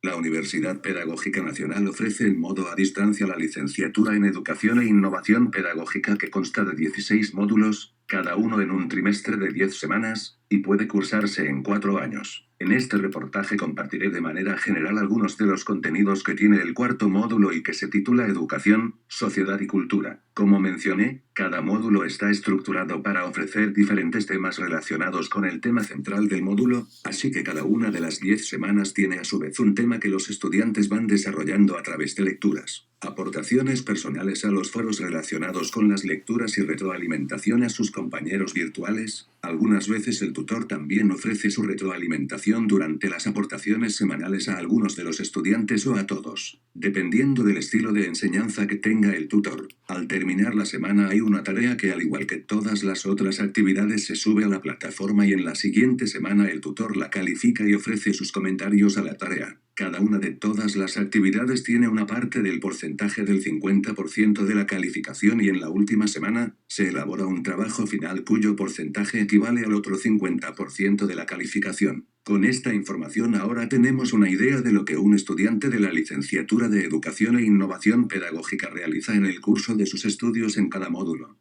La Universidad Pedagógica Nacional ofrece en modo a distancia la licenciatura en Educación e Innovación Pedagógica que consta de 16 módulos, cada uno en un trimestre de 10 semanas, y puede cursarse en 4 años. En este reportaje compartiré de manera general algunos de los contenidos que tiene el cuarto módulo y que se titula Educación, Sociedad y Cultura. Como mencioné, cada módulo está estructurado para ofrecer diferentes temas relacionados con el tema central del módulo, así que cada una de las 10 semanas tiene a su vez un tema que los estudiantes van desarrollando a través de lecturas, aportaciones personales a los foros relacionados con las lecturas y retroalimentación a sus compañeros virtuales. Algunas veces el tutor también ofrece su retroalimentación durante las aportaciones semanales a algunos de los estudiantes o a todos, dependiendo del estilo de enseñanza que tenga el tutor. Al terminar la semana hay una tarea que, al igual que todas las otras actividades, se sube a la plataforma y en la siguiente semana el tutor la califica y ofrece sus comentarios a la tarea. Cada una de todas las actividades tiene una parte del porcentaje del 50% de la calificación y en la última semana, se elabora un trabajo final cuyo porcentaje equivale al otro 50% de la calificación. Con esta información ahora tenemos una idea de lo que un estudiante de la licenciatura de Educación e Innovación Pedagógica realiza en el curso de sus estudios en cada módulo.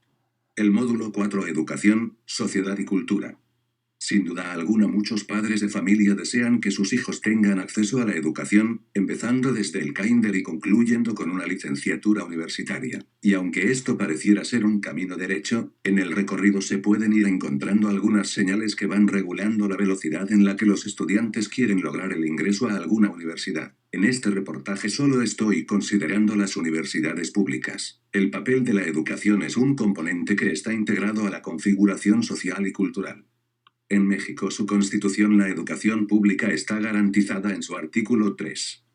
El módulo 4: Educación, Sociedad y Cultura. Sin duda alguna, muchos padres de familia desean que sus hijos tengan acceso a la educación, empezando desde el kinder y concluyendo con una licenciatura universitaria. Y aunque esto pareciera ser un camino derecho, en el recorrido se pueden ir encontrando algunas señales que van regulando la velocidad en la que los estudiantes quieren lograr el ingreso a alguna universidad. En este reportaje solo estoy considerando las universidades públicas. El papel de la educación es un componente que está integrado a la configuración social y cultural. En México, su constitución, la educación pública está garantizada en su artículo 3.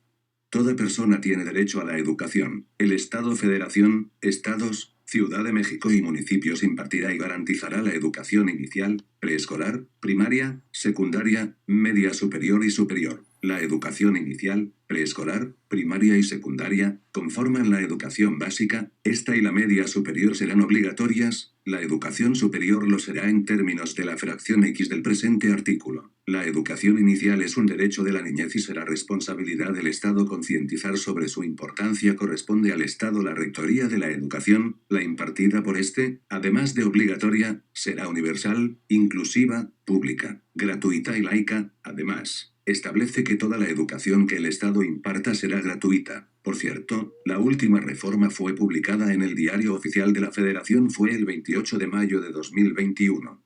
Toda persona tiene derecho a la educación. El Estado, Federación, Estados, Ciudad de México y municipios impartirá y garantizará la educación inicial, preescolar, primaria, secundaria, media superior y superior. La educación inicial, preescolar, primaria y secundaria conforman la educación básica. Esta y la media superior serán obligatorias. La educación superior lo será en términos de la fracción X del presente artículo. La educación inicial es un derecho de la niñez y será responsabilidad del Estado concientizar sobre su importancia. Corresponde al Estado la rectoría de la educación, la impartida por este, además de obligatoria, será universal, inclusiva, pública, gratuita y laica. Además, establece que toda la educación que el Estado imparta será gratuita. Por cierto, la última reforma fue publicada en el Diario Oficial de la Federación fue el 28 de mayo de 2021.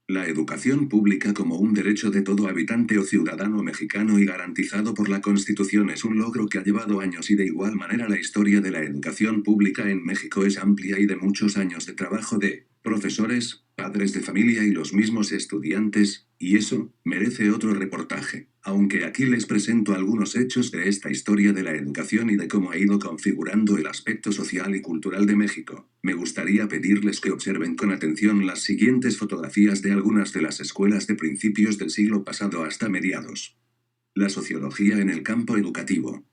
La educación pública como un derecho de todo habitante o ciudadano mexicano y garantizado por la Constitución es un logro que ha llevado años y de igual manera la historia de la educación pública en México es amplia y de muchos años de trabajo de profesores, padres de familia y los mismos estudiantes, y eso merece otro reportaje. Aunque aquí les presento algunos hechos de esta historia de la educación y de cómo ha ido configurando el aspecto social y cultural de México, me gustaría pedirles que observen con atención las siguientes fotografías de algunas de las escuelas de principios del siglo pasado hasta mediados. La sociología en el campo educativo.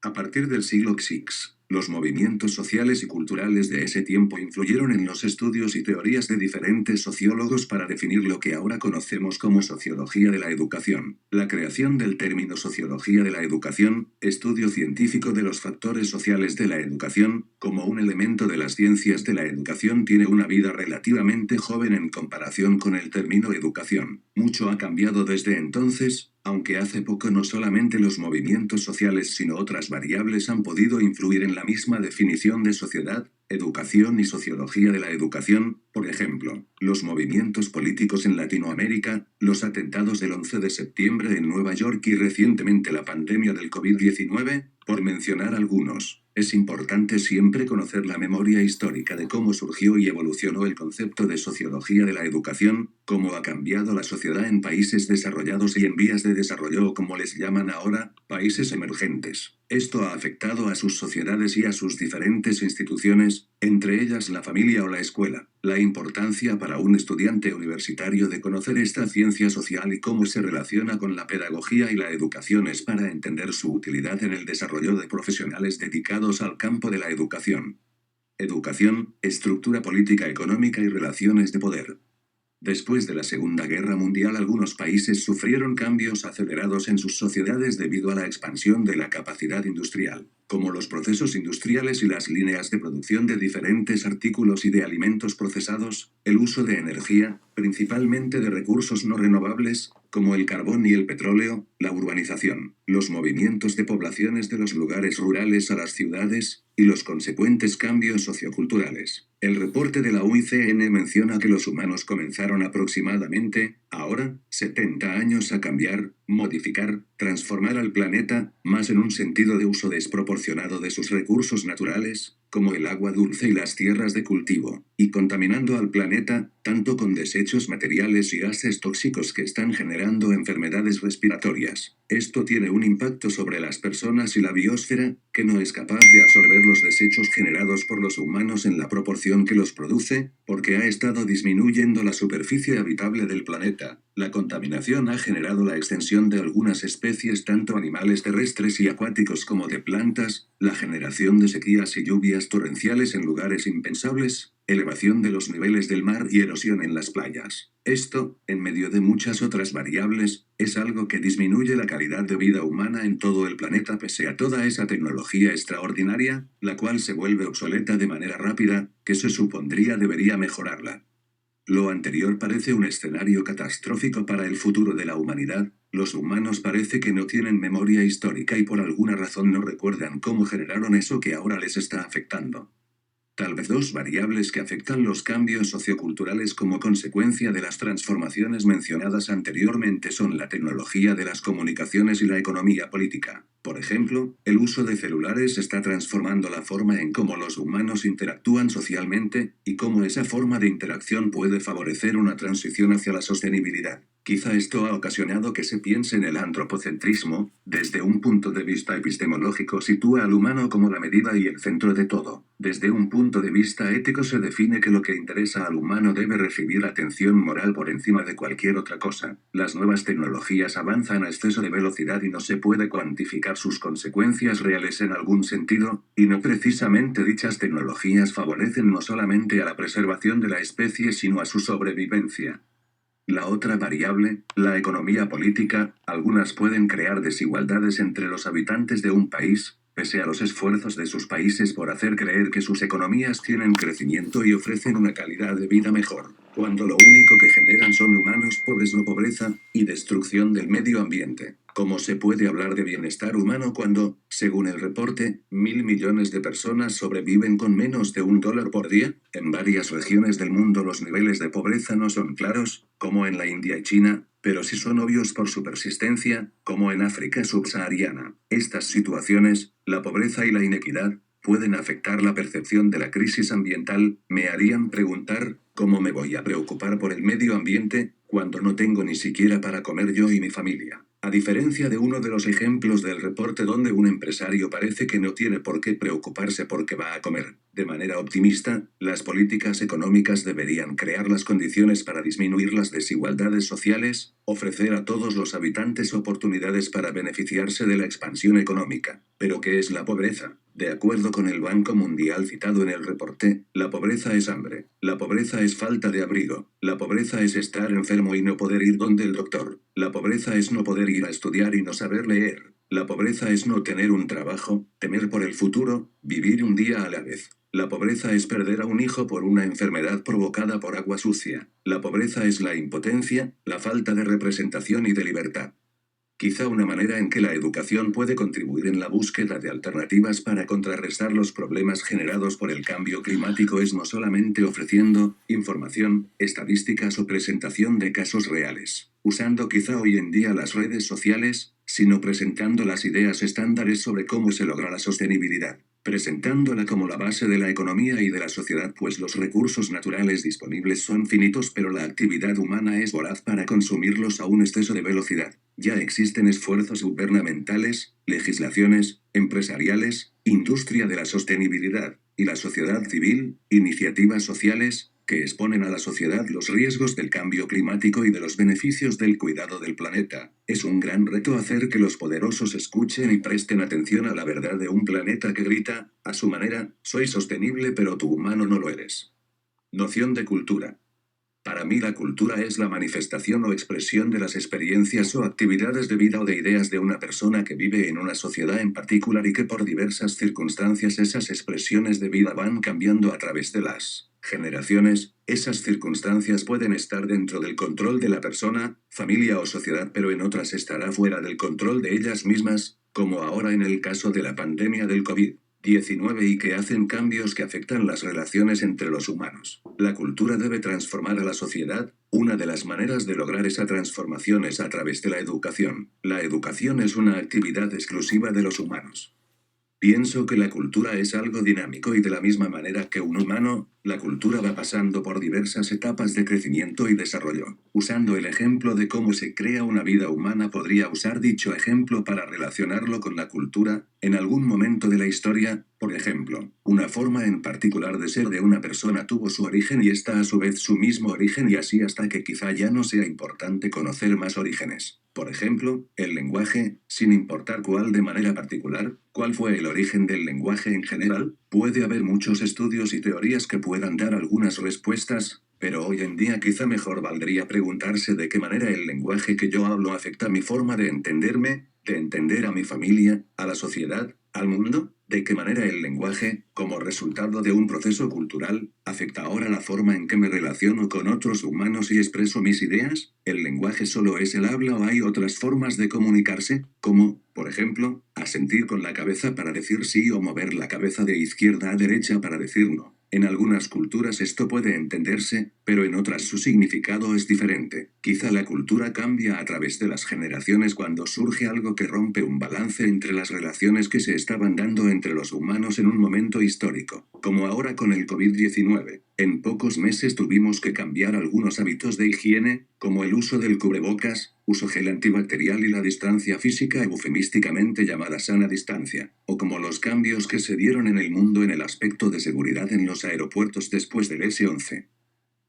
A partir del siglo VI, los movimientos sociales y culturales de ese tiempo influyeron en los estudios y teorías de diferentes sociólogos para definir lo que ahora conocemos como sociología de la educación. La creación del término sociología de la educación, estudio científico de los factores sociales de la educación, como un elemento de las ciencias de la educación tiene una vida relativamente joven en comparación con el término educación. Mucho ha cambiado desde entonces, aunque hace poco no solamente los movimientos sociales sino otras variables han podido influir en la misma definición de sociedad, educación y sociología de la educación, por ejemplo, los movimientos políticos en Latinoamérica, los atentados del 11 de septiembre en Nueva York y recientemente la pandemia del COVID-19, por mencionar algunos. Es importante siempre conocer la memoria histórica de cómo surgió y evolucionó el concepto de sociología de la educación, cómo ha cambiado la sociedad en países desarrollados y en vías de desarrollo o como les llaman ahora, países emergentes. Esto ha afectado a sus sociedades y a sus diferentes instituciones, entre ellas la familia o la escuela. La importancia para un estudiante universitario de conocer esta ciencia social y cómo se relaciona con la pedagogía y la educación es para entender su utilidad en el desarrollo de profesionales dedicados al campo de la educación. Educación, estructura política económica y relaciones de poder. Después de la Segunda Guerra Mundial, algunos países sufrieron cambios acelerados en sus sociedades debido a la expansión de la capacidad industrial, como los procesos industriales y las líneas de producción de diferentes artículos y de alimentos procesados, el uso de energía, principalmente de recursos no renovables, como el carbón y el petróleo, la urbanización, los movimientos de poblaciones de los lugares rurales a las ciudades, y los consecuentes cambios socioculturales. El reporte de la UICN menciona que los humanos comenzaron aproximadamente, ahora, 70 años a cambiar, modificar, transformar al planeta, más en un sentido de uso desproporcionado de sus recursos naturales, como el agua dulce y las tierras de cultivo, y contaminando al planeta, tanto con desechos materiales y gases tóxicos que están generando enfermedades respiratorias. Esto tiene un impacto sobre las personas y la biosfera, que no es capaz de absorber los desechos generados por los humanos en la proporción que los produce, porque ha estado disminuyendo la superficie habitable del planeta. La contaminación ha generado la extensión de algunas especies, tanto animales terrestres y acuáticos como de plantas, la generación de sequías y lluvias torrenciales en lugares impensables, elevación de los niveles del mar y erosión en las playas. Esto, en medio de muchas otras variables, es algo que disminuye la calidad de vida humana en todo el planeta pese a toda esa tecnología extraordinaria, la cual se vuelve obsoleta de manera rápida, que se supondría debería mejorarla. Lo anterior parece un escenario catastrófico para el futuro de la humanidad. Los humanos parece que no tienen memoria histórica y por alguna razón no recuerdan cómo generaron eso que ahora les está afectando. Tal vez dos variables que afectan los cambios socioculturales como consecuencia de las transformaciones mencionadas anteriormente son la tecnología de las comunicaciones y la economía política. Por ejemplo, el uso de celulares está transformando la forma en cómo los humanos interactúan socialmente, y cómo esa forma de interacción puede favorecer una transición hacia la sostenibilidad. Quizá esto ha ocasionado que se piense en el antropocentrismo. Desde un punto de vista epistemológico sitúa al humano como la medida y el centro de todo. Desde un punto de vista ético se define que lo que interesa al humano debe recibir atención moral por encima de cualquier otra cosa. Las nuevas tecnologías avanzan a exceso de velocidad y no se puede cuantificar sus consecuencias reales en algún sentido, y no precisamente dichas tecnologías favorecen no solamente a la preservación de la especie sino a su sobrevivencia. La otra variable, la economía política, algunas pueden crear desigualdades entre los habitantes de un país, pese a los esfuerzos de sus países por hacer creer que sus economías tienen crecimiento y ofrecen una calidad de vida mejor, cuando lo único que generan son humanos pobres o pobreza, y destrucción del medio ambiente. ¿Cómo se puede hablar de bienestar humano cuando, según el reporte, 1.000 millones de personas sobreviven con menos de $1 por día? En varias regiones del mundo los niveles de pobreza no son claros, como en la India y China, pero sí son obvios por su persistencia, como en África subsahariana. Estas situaciones, la pobreza y la inequidad, pueden afectar la percepción de la crisis ambiental. Me harían preguntar, ¿cómo me voy a preocupar por el medio ambiente, cuando no tengo ni siquiera para comer yo y mi familia? A diferencia de uno de los ejemplos del reporte donde un empresario parece que no tiene por qué preocuparse porque va a comer, de manera optimista, las políticas económicas deberían crear las condiciones para disminuir las desigualdades sociales, ofrecer a todos los habitantes oportunidades para beneficiarse de la expansión económica. ¿Pero qué es la pobreza? De acuerdo con el Banco Mundial citado en el reporte, la pobreza es hambre, la pobreza es falta de abrigo, la pobreza es estar enfermo y no poder ir donde el doctor, la pobreza es no poder ir a estudiar y no saber leer, la pobreza es no tener un trabajo, temer por el futuro, vivir un día a la vez. La pobreza es perder a un hijo por una enfermedad provocada por agua sucia. La pobreza es la impotencia, la falta de representación y de libertad. Quizá una manera en que la educación puede contribuir en la búsqueda de alternativas para contrarrestar los problemas generados por el cambio climático es no solamente ofreciendo información, estadísticas o presentación de casos reales, usando quizá hoy en día las redes sociales, sino presentando las ideas estándares sobre cómo se logra la sostenibilidad, presentándola como la base de la economía y de la sociedad, pues los recursos naturales disponibles son finitos pero la actividad humana es voraz para consumirlos a un exceso de velocidad. Ya existen esfuerzos gubernamentales, legislaciones, empresariales, industria de la sostenibilidad, y la sociedad civil, iniciativas sociales, que exponen a la sociedad los riesgos del cambio climático y de los beneficios del cuidado del planeta. Es un gran reto hacer que los poderosos escuchen y presten atención a la verdad de un planeta que grita, a su manera, soy sostenible pero tu humano no lo eres. Noción de cultura. Para mí la cultura es la manifestación o expresión de las experiencias o actividades de vida o de ideas de una persona que vive en una sociedad en particular y que por diversas circunstancias esas expresiones de vida van cambiando a través de las generaciones. Esas circunstancias pueden estar dentro del control de la persona, familia o sociedad, pero en otras estará fuera del control de ellas mismas, como ahora en el caso de la pandemia del COVID-19 y que hacen cambios que afectan las relaciones entre los humanos. La cultura debe transformar a la sociedad. Una de las maneras de lograr esa transformación es a través de la educación. La educación es una actividad exclusiva de los humanos. Pienso que la cultura es algo dinámico y de la misma manera que un humano, la cultura va pasando por diversas etapas de crecimiento y desarrollo. Usando el ejemplo de cómo se crea una vida humana, podría usar dicho ejemplo para relacionarlo con la cultura. En algún momento de la historia, por ejemplo, una forma en particular de ser de una persona tuvo su origen y está a su vez su mismo origen y así hasta que quizá ya no sea importante conocer más orígenes. Por ejemplo, el lenguaje, sin importar cuál de manera particular, cuál fue el origen del lenguaje en general, puede haber muchos estudios y teorías que puedan dar algunas respuestas, pero hoy en día quizá mejor valdría preguntarse de qué manera el lenguaje que yo hablo afecta mi forma de entenderme, de entender a mi familia, a la sociedad, al mundo, de qué manera el lenguaje, como resultado de un proceso cultural, afecta ahora la forma en que me relaciono con otros humanos y expreso mis ideas. ¿El lenguaje solo es el habla o hay otras formas de comunicarse, como, por ejemplo, asentir con la cabeza para decir sí o mover la cabeza de izquierda a derecha para decir no? En algunas culturas esto puede entenderse, pero en otras su significado es diferente. Quizá la cultura cambia a través de las generaciones cuando surge algo que rompe un balance entre las relaciones que se estaban dando entre los humanos en un momento histórico, como ahora con el COVID-19. En pocos meses tuvimos que cambiar algunos hábitos de higiene, como el uso del cubrebocas, uso gel antibacterial y la distancia física eufemísticamente llamada sana distancia, o como los cambios que se dieron en el mundo en el aspecto de seguridad en los aeropuertos después del S-11.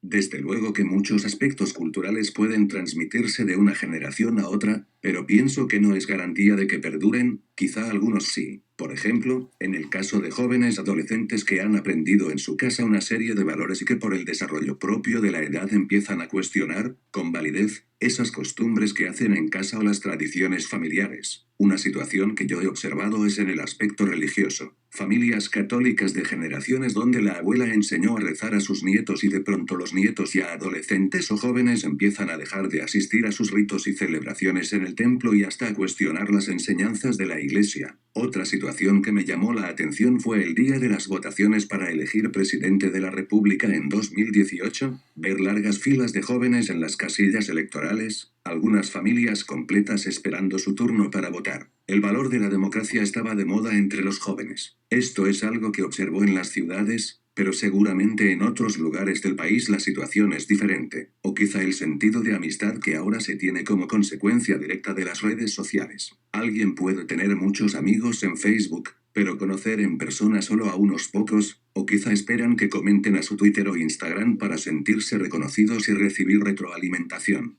Desde luego que muchos aspectos culturales pueden transmitirse de una generación a otra, pero pienso que no es garantía de que perduren. Quizá algunos sí. Por ejemplo, en el caso de jóvenes adolescentes que han aprendido en su casa una serie de valores y que por el desarrollo propio de la edad empiezan a cuestionar, con validez, esas costumbres que hacen en casa o las tradiciones familiares. Una situación que yo he observado es en el aspecto religioso. Familias católicas de generaciones donde la abuela enseñó a rezar a sus nietos y de pronto los nietos ya adolescentes o jóvenes empiezan a dejar de asistir a sus ritos y celebraciones en el templo y hasta a cuestionar las enseñanzas de la iglesia. Otra situación que me llamó la atención fue el día de las votaciones para elegir presidente de la República en 2018, ver largas filas de jóvenes en las casillas electorales, algunas familias completas esperando su turno para votar. El valor de la democracia estaba de moda entre los jóvenes. Esto es algo que observó en las ciudades, pero seguramente en otros lugares del país la situación es diferente, o quizá el sentido de amistad que ahora se tiene como consecuencia directa de las redes sociales. Alguien puede tener muchos amigos en Facebook, pero conocer en persona solo a unos pocos, o quizá esperan que comenten a su Twitter o Instagram para sentirse reconocidos y recibir retroalimentación.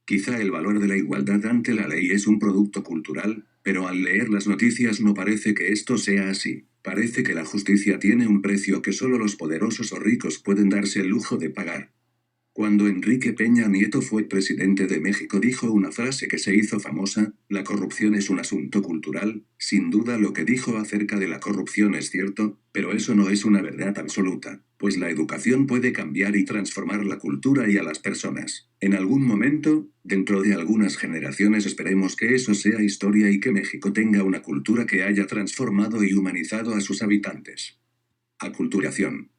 Quizá el valor de la igualdad ante la ley es un producto cultural, pero al leer las noticias no parece que esto sea así. Parece que la justicia tiene un precio que solo los poderosos o ricos pueden darse el lujo de pagar. Cuando Enrique Peña Nieto fue presidente de México dijo una frase que se hizo famosa: la corrupción es un asunto cultural. Sin duda lo que dijo acerca de la corrupción es cierto, pero eso no es una verdad absoluta, pues la educación puede cambiar y transformar la cultura y a las personas. En algún momento, dentro de algunas generaciones esperemos que eso sea historia y que México tenga una cultura que haya transformado y humanizado a sus habitantes. Aculturación.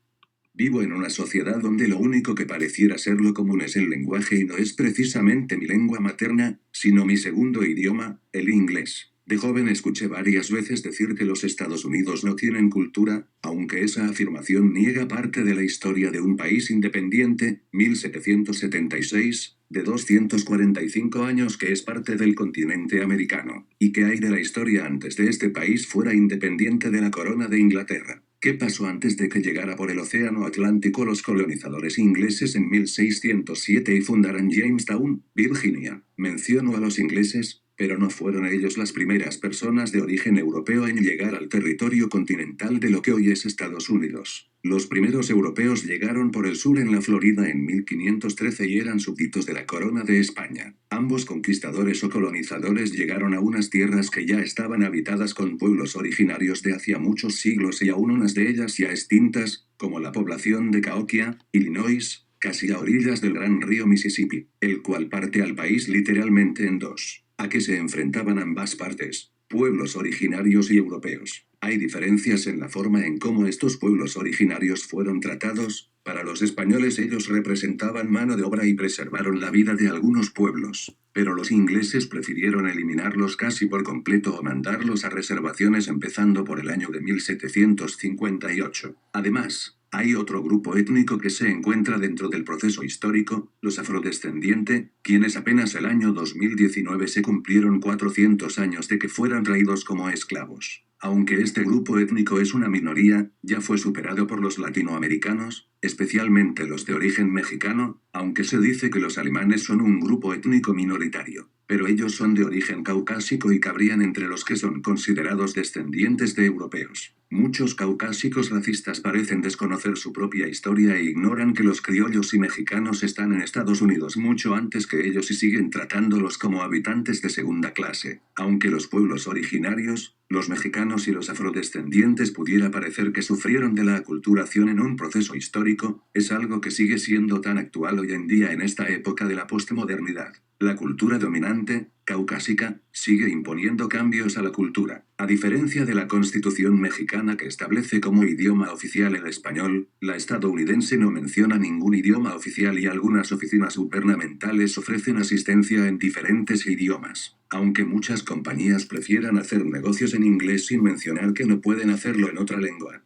Vivo en una sociedad donde lo único que pareciera ser lo común es el lenguaje y no es precisamente mi lengua materna, sino mi segundo idioma, el inglés. De joven escuché varias veces decir que los Estados Unidos no tienen cultura, aunque esa afirmación niega parte de la historia de un país independiente, 1776, de 245 años que es parte del continente americano. ¿Y qué hay de la historia antes de este país fuera independiente de la corona de Inglaterra? ¿Qué pasó antes de que llegara por el océano Atlántico los colonizadores ingleses en 1607 y fundaran Jamestown, Virginia? Menciono a los ingleses, Pero no fueron ellos las primeras personas de origen europeo en llegar al territorio continental de lo que hoy es Estados Unidos. Los primeros europeos llegaron por el sur en la Florida en 1513 y eran súbditos de la corona de España. Ambos conquistadores o colonizadores llegaron a unas tierras que ya estaban habitadas con pueblos originarios de hacía muchos siglos y aún unas de ellas ya extintas, como la población de Cahokia, Illinois, casi a orillas del gran río Mississippi, el cual parte al país literalmente en dos. ¿A qué se enfrentaban ambas partes? Pueblos originarios y europeos. Hay diferencias en la forma en cómo estos pueblos originarios fueron tratados. Para los españoles ellos representaban mano de obra y preservaron la vida de algunos pueblos, pero los ingleses prefirieron eliminarlos casi por completo o mandarlos a reservaciones empezando por el año de 1758. Además, hay otro grupo étnico que se encuentra dentro del proceso histórico, los afrodescendientes, quienes apenas el año 2019 se cumplieron 400 años de que fueran traídos como esclavos. Aunque este grupo étnico es una minoría, ya fue superado por los latinoamericanos, especialmente los de origen mexicano, aunque se dice que los alemanes son un grupo étnico minoritario. Pero ellos son de origen caucásico y cabrían entre los que son considerados descendientes de europeos. Muchos caucásicos racistas parecen desconocer su propia historia e ignoran que los criollos y mexicanos están en Estados Unidos mucho antes que ellos y siguen tratándolos como habitantes de segunda clase. Aunque los pueblos originarios, los mexicanos y los afrodescendientes pudiera parecer que sufrieron de la aculturación en un proceso histórico, es algo que sigue siendo tan actual hoy en día en esta época de la postmodernidad. La cultura dominante, caucásica, sigue imponiendo cambios a la cultura. A diferencia de la Constitución mexicana que establece como idioma oficial el español, la estadounidense no menciona ningún idioma oficial y algunas oficinas gubernamentales ofrecen asistencia en diferentes idiomas. Aunque muchas compañías prefieran hacer negocios en inglés sin mencionar que no pueden hacerlo en otra lengua.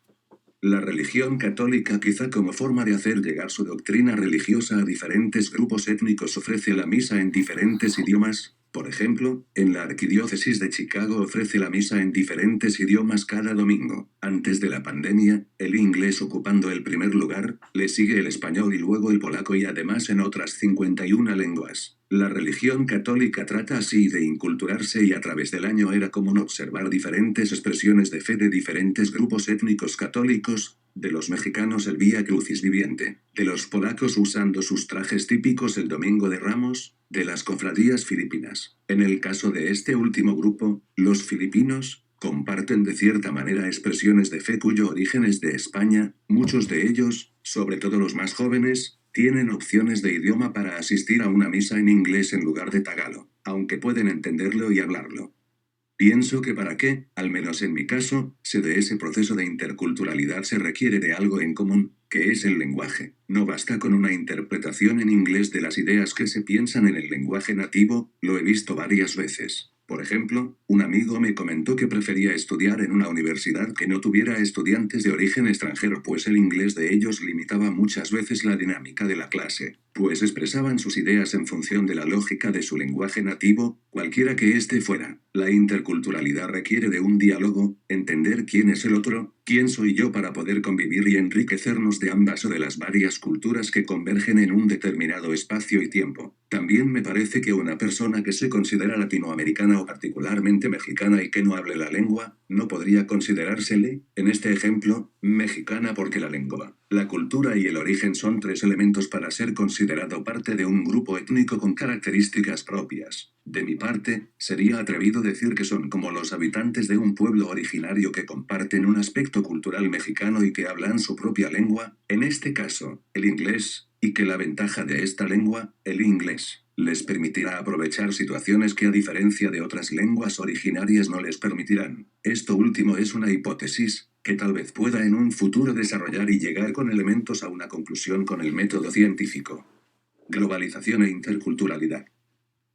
La religión católica, quizá como forma de hacer llegar su doctrina religiosa a diferentes grupos étnicos, ofrece la misa en diferentes idiomas. Por ejemplo, en la Arquidiócesis de Chicago ofrece la misa en diferentes idiomas cada domingo. Antes de la pandemia, el inglés ocupando el primer lugar, le sigue el español y luego el polaco y además en otras 51 lenguas. La religión católica trata así de inculturarse y a través del año era común observar diferentes expresiones de fe de diferentes grupos étnicos católicos, de los mexicanos el Vía Crucis viviente, de los polacos usando sus trajes típicos el Domingo de Ramos, de las cofradías filipinas. En el caso de este último grupo, los filipinos comparten de cierta manera expresiones de fe cuyo origen es de España. Muchos de ellos, sobre todo los más jóvenes, tienen opciones de idioma para asistir a una misa en inglés en lugar de tagalo, aunque pueden entenderlo y hablarlo. Pienso que para que, al menos en mi caso, se dé ese proceso de interculturalidad se requiere de algo en común, que es el lenguaje. No basta con una interpretación en inglés de las ideas que se piensan en el lenguaje nativo, lo he visto varias veces. Por ejemplo, un amigo me comentó que prefería estudiar en una universidad que no tuviera estudiantes de origen extranjero, pues el inglés de ellos limitaba muchas veces la dinámica de la clase, pues expresaban sus ideas en función de la lógica de su lenguaje nativo, cualquiera que éste fuera. La interculturalidad requiere de un diálogo, entender quién es el otro, quién soy yo para poder convivir y enriquecernos de ambas o de las varias culturas que convergen en un determinado espacio y tiempo. También me parece que una persona que se considera latinoamericana o particularmente mexicana y que no hable la lengua, no podría considerársele, en este ejemplo, mexicana porque la lengua, la cultura y el origen son tres elementos para ser considerado parte de un grupo étnico con características propias. De mi parte, sería atrevido decir que son como los habitantes de un pueblo originario que comparten un aspecto cultural mexicano y que hablan su propia lengua, en este caso, el inglés, y que la ventaja de esta lengua, el inglés, les permitirá aprovechar situaciones que a diferencia de otras lenguas originarias no les permitirán. Esto último es una hipótesis, que tal vez pueda en un futuro desarrollar y llegar con elementos a una conclusión con el método científico. Globalización e interculturalidad.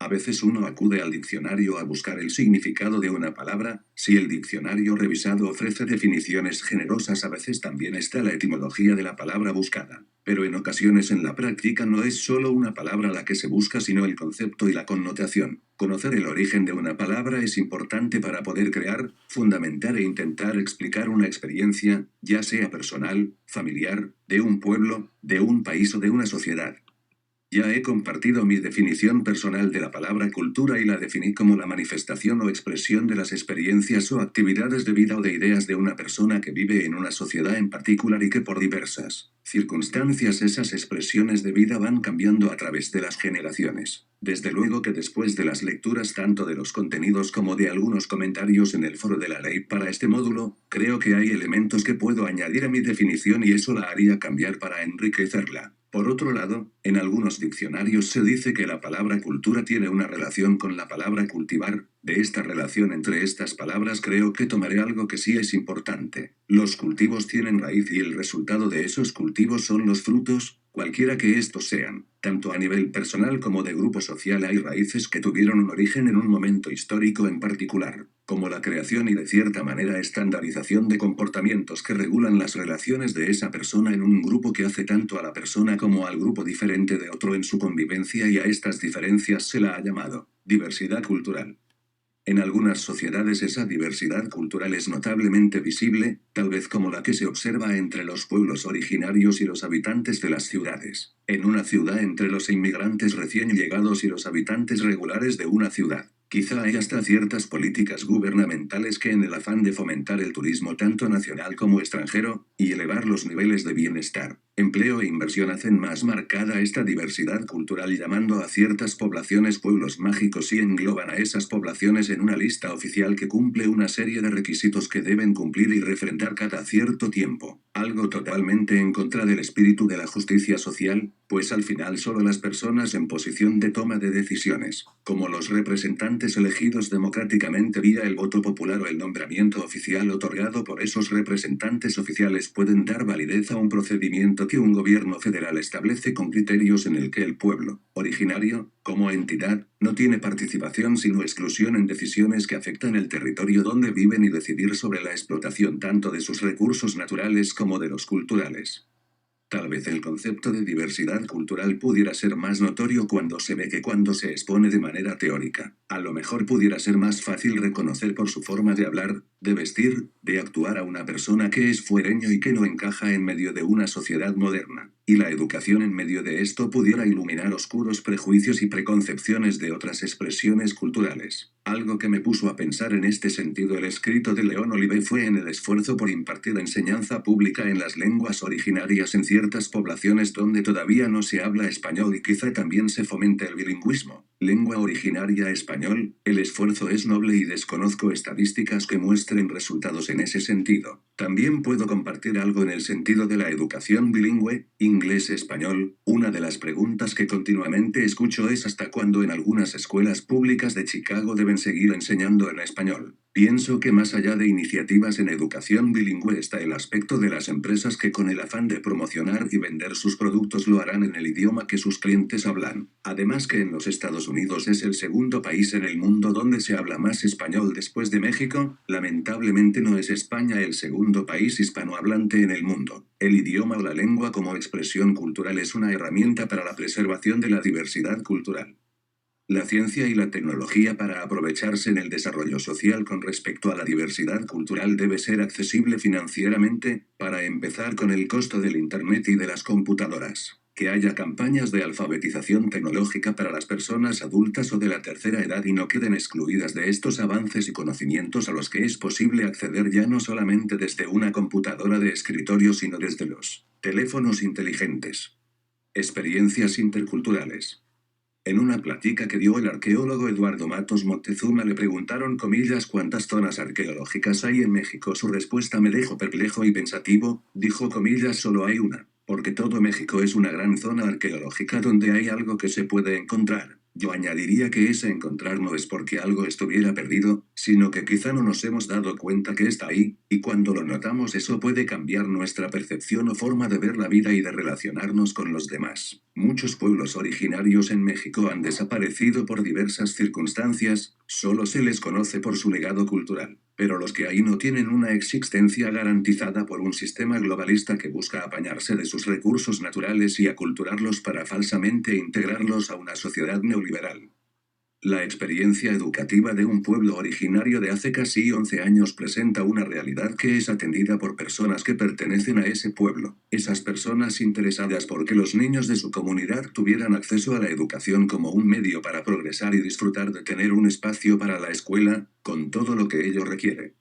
A veces uno acude al diccionario a buscar el significado de una palabra. Si el diccionario revisado ofrece definiciones generosas, a veces también está la etimología de la palabra buscada. Pero en ocasiones en la práctica no es solo una palabra la que se busca, sino el concepto y la connotación. Conocer el origen de una palabra es importante para poder crear, fundamentar e intentar explicar una experiencia, ya sea personal, familiar, de un pueblo, de un país o de una sociedad. Ya he compartido mi definición personal de la palabra cultura y la definí como la manifestación o expresión de las experiencias o actividades de vida o de ideas de una persona que vive en una sociedad en particular y que por diversas circunstancias esas expresiones de vida van cambiando a través de las generaciones. Desde luego que después de las lecturas tanto de los contenidos como de algunos comentarios en el foro de la ley para este módulo, creo que hay elementos que puedo añadir a mi definición y eso la haría cambiar para enriquecerla. Por otro lado, en algunos diccionarios se dice que la palabra cultura tiene una relación con la palabra cultivar. De esta relación entre estas palabras creo que tomaré algo que sí es importante. Los cultivos tienen raíz y el resultado de esos cultivos son los frutos, cualquiera que estos sean. Tanto a nivel personal como de grupo social hay raíces que tuvieron un origen en un momento histórico en particular, como la creación y de cierta manera estandarización de comportamientos que regulan las relaciones de esa persona en un grupo que hace tanto a la persona como al grupo diferente de otro en su convivencia, y a estas diferencias se la ha llamado diversidad cultural. En algunas sociedades esa diversidad cultural es notablemente visible, tal vez como la que se observa entre los pueblos originarios y los habitantes de las ciudades. En una ciudad entre los inmigrantes recién llegados y los habitantes regulares de una ciudad. Quizá hay hasta ciertas políticas gubernamentales que en el afán de fomentar el turismo tanto nacional como extranjero, y elevar los niveles de bienestar, empleo e inversión hacen más marcada esta diversidad cultural llamando a ciertas poblaciones pueblos mágicos y engloban a esas poblaciones en una lista oficial que cumple una serie de requisitos que deben cumplir y refrendar cada cierto tiempo. Algo totalmente en contra del espíritu de la justicia social, pues al final solo las personas en posición de toma de decisiones, como los representantes elegidos democráticamente vía el voto popular o el nombramiento oficial otorgado por esos representantes oficiales, pueden dar validez a un procedimiento que un gobierno federal establece con criterios en el que el pueblo originario, como entidad, no tiene participación sino exclusión en decisiones que afectan el territorio donde viven y decidir sobre la explotación tanto de sus recursos naturales como de los culturales. Tal vez el concepto de diversidad cultural pudiera ser más notorio cuando se ve que cuando se expone de manera teórica. A lo mejor pudiera ser más fácil reconocer por su forma de hablar, de vestir, de actuar a una persona que es fuereño y que no encaja en medio de una sociedad moderna. Y la educación en medio de esto pudiera iluminar oscuros prejuicios y preconcepciones de otras expresiones culturales. Algo que me puso a pensar en este sentido el escrito de León Olive fue en el esfuerzo por impartir enseñanza pública en las lenguas originarias en ciertas poblaciones donde todavía no se habla español y quizá también se fomente el bilingüismo. Lengua originaria español, el esfuerzo es noble y desconozco estadísticas que muestren resultados en ese sentido. También puedo compartir algo en el sentido de la educación bilingüe, inglés-español. Una de las preguntas que continuamente escucho es hasta cuándo en algunas escuelas públicas de Chicago deben seguir enseñando en español. Pienso que más allá de iniciativas en educación bilingüe está el aspecto de las empresas que con el afán de promocionar y vender sus productos lo harán en el idioma que sus clientes hablan. Además que en los Estados Unidos es el segundo país en el mundo donde se habla más español después de México, lamentablemente no es España el segundo país hispanohablante en el mundo. El idioma o la lengua como expresión cultural es una herramienta para la preservación de la diversidad cultural. La ciencia y la tecnología para aprovecharse en el desarrollo social con respecto a la diversidad cultural debe ser accesible financieramente, para empezar con el costo del Internet y de las computadoras. Que haya campañas de alfabetización tecnológica para las personas adultas o de la tercera edad y no queden excluidas de estos avances y conocimientos a los que es posible acceder ya no solamente desde una computadora de escritorio sino desde los teléfonos inteligentes. Experiencias interculturales. En una plática que dio el arqueólogo Eduardo Matos Moctezuma le preguntaron cuántas zonas arqueológicas hay en México. Su respuesta me dejó perplejo y pensativo, dijo solo hay una, porque todo México es una gran zona arqueológica donde hay algo que se puede encontrar. Yo añadiría que ese encontrar no es porque algo estuviera perdido, sino que quizá no nos hemos dado cuenta que está ahí, y cuando lo notamos eso puede cambiar nuestra percepción o forma de ver la vida y de relacionarnos con los demás. Muchos pueblos originarios en México han desaparecido por diversas circunstancias, solo se les conoce por su legado cultural, pero los que hay no tienen una existencia garantizada por un sistema globalista que busca apañarse de sus recursos naturales y aculturarlos para falsamente integrarlos a una sociedad neoliberal. La experiencia educativa de un pueblo originario de hace casi 11 años presenta una realidad que es atendida por personas que pertenecen a ese pueblo. Esas personas interesadas por que los niños de su comunidad tuvieran acceso a la educación como un medio para progresar y disfrutar de tener un espacio para la escuela, con todo lo que ello requiere.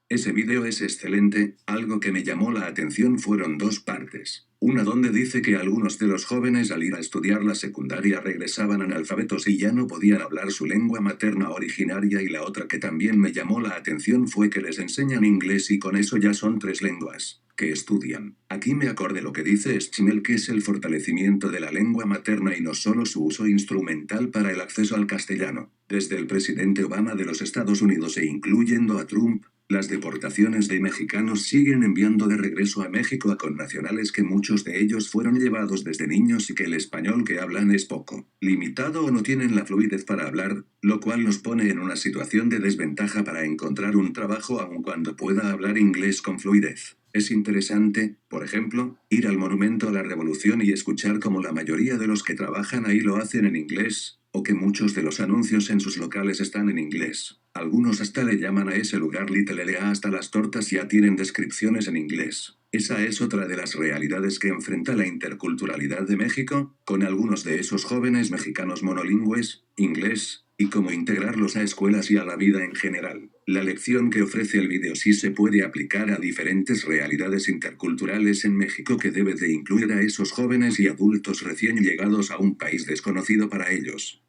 Ese vídeo es excelente. Algo que me llamó la atención fueron dos partes. Una donde dice que algunos de los jóvenes al ir a estudiar la secundaria regresaban analfabetos y ya no podían hablar su lengua materna originaria, y la otra que también me llamó la atención fue que les enseñan inglés y con eso ya son 3 lenguas que estudian. Aquí me acordé lo que dice Schmel, que es el fortalecimiento de la lengua materna y no solo su uso instrumental para el acceso al castellano. Desde el presidente Obama de los Estados Unidos e incluyendo a Trump, las deportaciones de mexicanos siguen enviando de regreso a México a connacionales que muchos de ellos fueron llevados desde niños y que el español que hablan es poco limitado o no tienen la fluidez para hablar, lo cual los pone en una situación de desventaja para encontrar un trabajo aun cuando pueda hablar inglés con fluidez. Es interesante, por ejemplo, ir al Monumento a la Revolución y escuchar cómo la mayoría de los que trabajan ahí lo hacen en inglés, o que muchos de los anuncios en sus locales están en inglés. Algunos hasta le llaman a ese lugar Little LA, hasta las tortas ya tienen descripciones en inglés. Esa es otra de las realidades que enfrenta la interculturalidad de México, con algunos de esos jóvenes mexicanos monolingües, inglés, y cómo integrarlos a escuelas y a la vida en general. La lección que ofrece el vídeo sí se puede aplicar a diferentes realidades interculturales en México, que debe de incluir a esos jóvenes y adultos recién llegados a un país desconocido para ellos.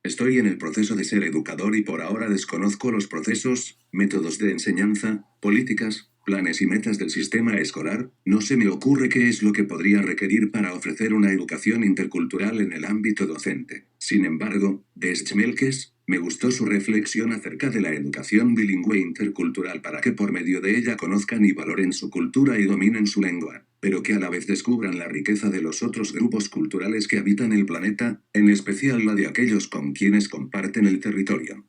Estoy en el proceso de ser educador y por ahora desconozco los procesos, métodos de enseñanza, políticas, planes y metas del sistema escolar. No se me ocurre qué es lo que podría requerir para ofrecer una educación intercultural en el ámbito docente. Sin embargo, de Schmelkes, me gustó su reflexión acerca de la educación bilingüe intercultural para que por medio de ella conozcan y valoren su cultura y dominen su lengua, pero que a la vez descubran la riqueza de los otros grupos culturales que habitan el planeta, en especial la de aquellos con quienes comparten el territorio.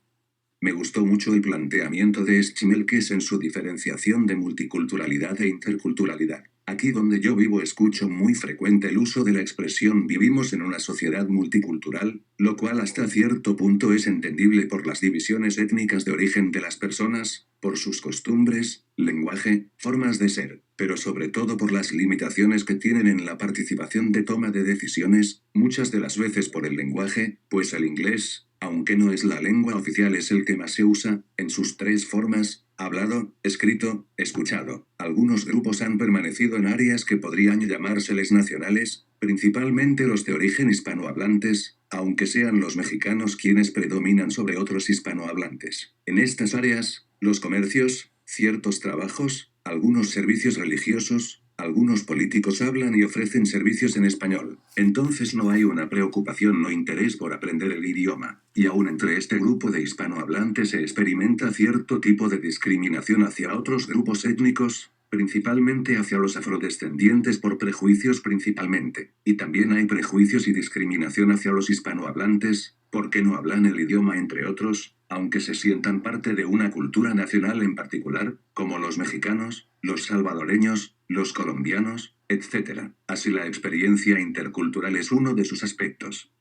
Me gustó mucho el planteamiento de Schmelkes en su diferenciación de multiculturalidad e interculturalidad. Aquí donde yo vivo escucho muy frecuente el uso de la expresión vivimos en una sociedad multicultural, lo cual hasta cierto punto es entendible por las divisiones étnicas de origen de las personas, por sus costumbres, lenguaje, formas de ser, pero sobre todo por las limitaciones que tienen en la participación de toma de decisiones, muchas de las veces por el lenguaje, pues el inglés, aunque no es la lengua oficial, es el que más se usa, en sus 3 formas: hablado, escrito, escuchado. Algunos grupos han permanecido en áreas que podrían llamárseles nacionales, principalmente los de origen hispanohablantes, aunque sean los mexicanos quienes predominan sobre otros hispanohablantes. En estas áreas, los comercios, ciertos trabajos, algunos servicios religiosos, algunos políticos hablan y ofrecen servicios en español. Entonces no hay una preocupación o interés por aprender el idioma, y aún entre este grupo de hispanohablantes se experimenta cierto tipo de discriminación hacia otros grupos étnicos, principalmente hacia los afrodescendientes por prejuicios principalmente, y también hay prejuicios y discriminación hacia los hispanohablantes, porque no hablan el idioma entre otros, aunque se sientan parte de una cultura nacional en particular, como los mexicanos, los salvadoreños, los colombianos, etc. Así la experiencia intercultural es uno de sus aspectos.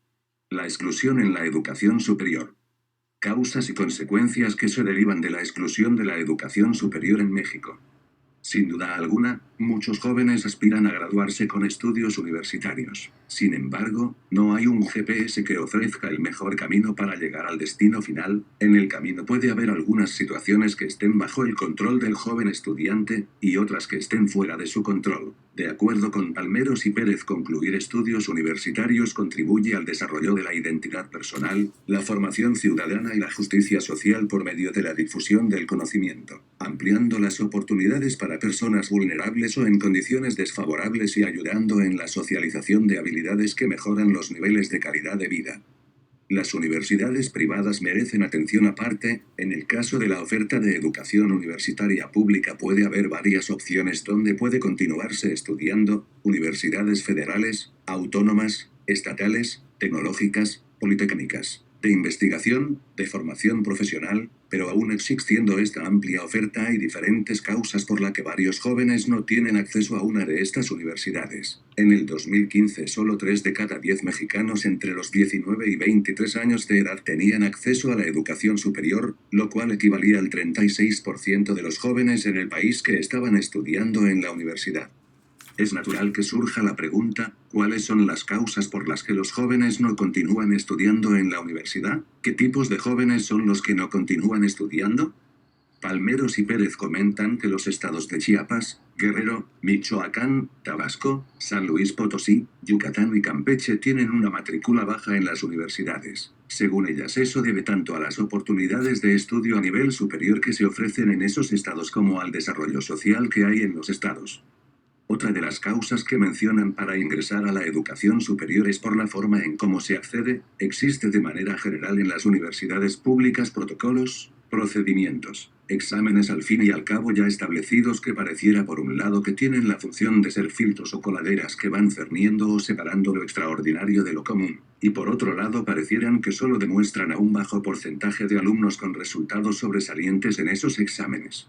La exclusión en la educación superior. Causas y consecuencias que se derivan de la exclusión de la educación superior en México. Sin duda alguna, muchos jóvenes aspiran a graduarse con estudios universitarios. Sin embargo, no hay un GPS que ofrezca el mejor camino para llegar al destino final. En el camino puede haber algunas situaciones que estén bajo el control del joven estudiante, y otras que estén fuera de su control. De acuerdo con Palmeros y Pérez, concluir estudios universitarios contribuye al desarrollo de la identidad personal, la formación ciudadana y la justicia social por medio de la difusión del conocimiento, ampliando las oportunidades para personas vulnerables o en condiciones desfavorables y ayudando en la socialización de habilidades que mejoran los niveles de calidad de vida. Las universidades privadas merecen atención aparte. En el caso de la oferta de educación universitaria pública puede haber varias opciones donde puede continuarse estudiando: universidades federales, autónomas, estatales, tecnológicas, politécnicas. de investigación, de formación profesional, pero aún existiendo esta amplia oferta hay diferentes causas por las que varios jóvenes no tienen acceso a una de estas universidades. En el 2015 solo 3 de cada 10 mexicanos entre los 19 y 23 años de edad tenían acceso a la educación superior, lo cual equivalía al 36% de los jóvenes en el país que estaban estudiando en la universidad. Es natural que surja la pregunta, ¿cuáles son las causas por las que los jóvenes no continúan estudiando en la universidad? ¿Qué tipos de jóvenes son los que no continúan estudiando? Palmeros y Pérez comentan que los estados de Chiapas, Guerrero, Michoacán, Tabasco, San Luis Potosí, Yucatán y Campeche tienen una matrícula baja en las universidades. Según ellas, eso debe tanto a las oportunidades de estudio a nivel superior que se ofrecen en esos estados como al desarrollo social que hay en los estados. Otra de las causas que mencionan para ingresar a la educación superior es por la forma en cómo se accede. Existe de manera general en las universidades públicas protocolos, procedimientos, exámenes al fin y al cabo ya establecidos que pareciera por un lado que tienen la función de ser filtros o coladeras que van cerniendo o separando lo extraordinario de lo común, y por otro lado parecieran que solo demuestran a un bajo porcentaje de alumnos con resultados sobresalientes en esos exámenes.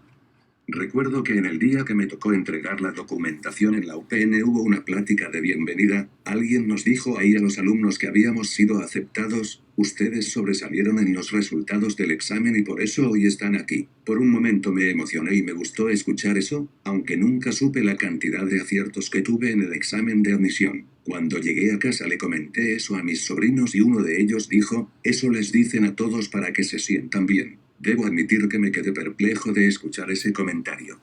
Recuerdo que en el día que me tocó entregar la documentación en la UPN hubo una plática de bienvenida. Alguien nos dijo ahí a los alumnos que habíamos sido aceptados, ustedes sobresalieron en los resultados del examen y por eso hoy están aquí. Por un momento me emocioné y me gustó escuchar eso, aunque nunca supe la cantidad de aciertos que tuve en el examen de admisión. Cuando llegué a casa le comenté eso a mis sobrinos y uno de ellos dijo, eso les dicen a todos para que se sientan bien. Debo admitir que me quedé perplejo de escuchar ese comentario.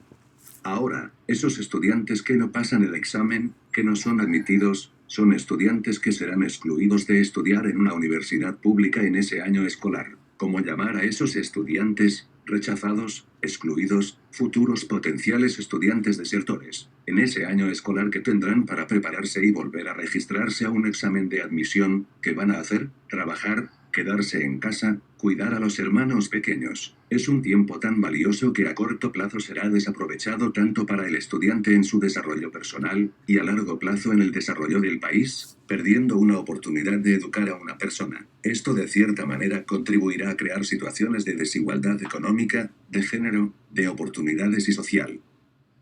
Ahora, esos estudiantes que no pasan el examen, que no son admitidos, son estudiantes que serán excluidos de estudiar en una universidad pública en ese año escolar. ¿Cómo llamar a esos estudiantes? Rechazados, excluidos, futuros potenciales estudiantes desertores. En ese año escolar que tendrán para prepararse y volver a registrarse a un examen de admisión, ¿qué van a hacer? ¿Trabajar? ¿Quedarse en casa? ¿Cuidar a los hermanos pequeños? Es un tiempo tan valioso que a corto plazo será desaprovechado tanto para el estudiante en su desarrollo personal, y a largo plazo en el desarrollo del país, perdiendo una oportunidad de educar a una persona. Esto de cierta manera contribuirá a crear situaciones de desigualdad económica, de género, de oportunidades y social.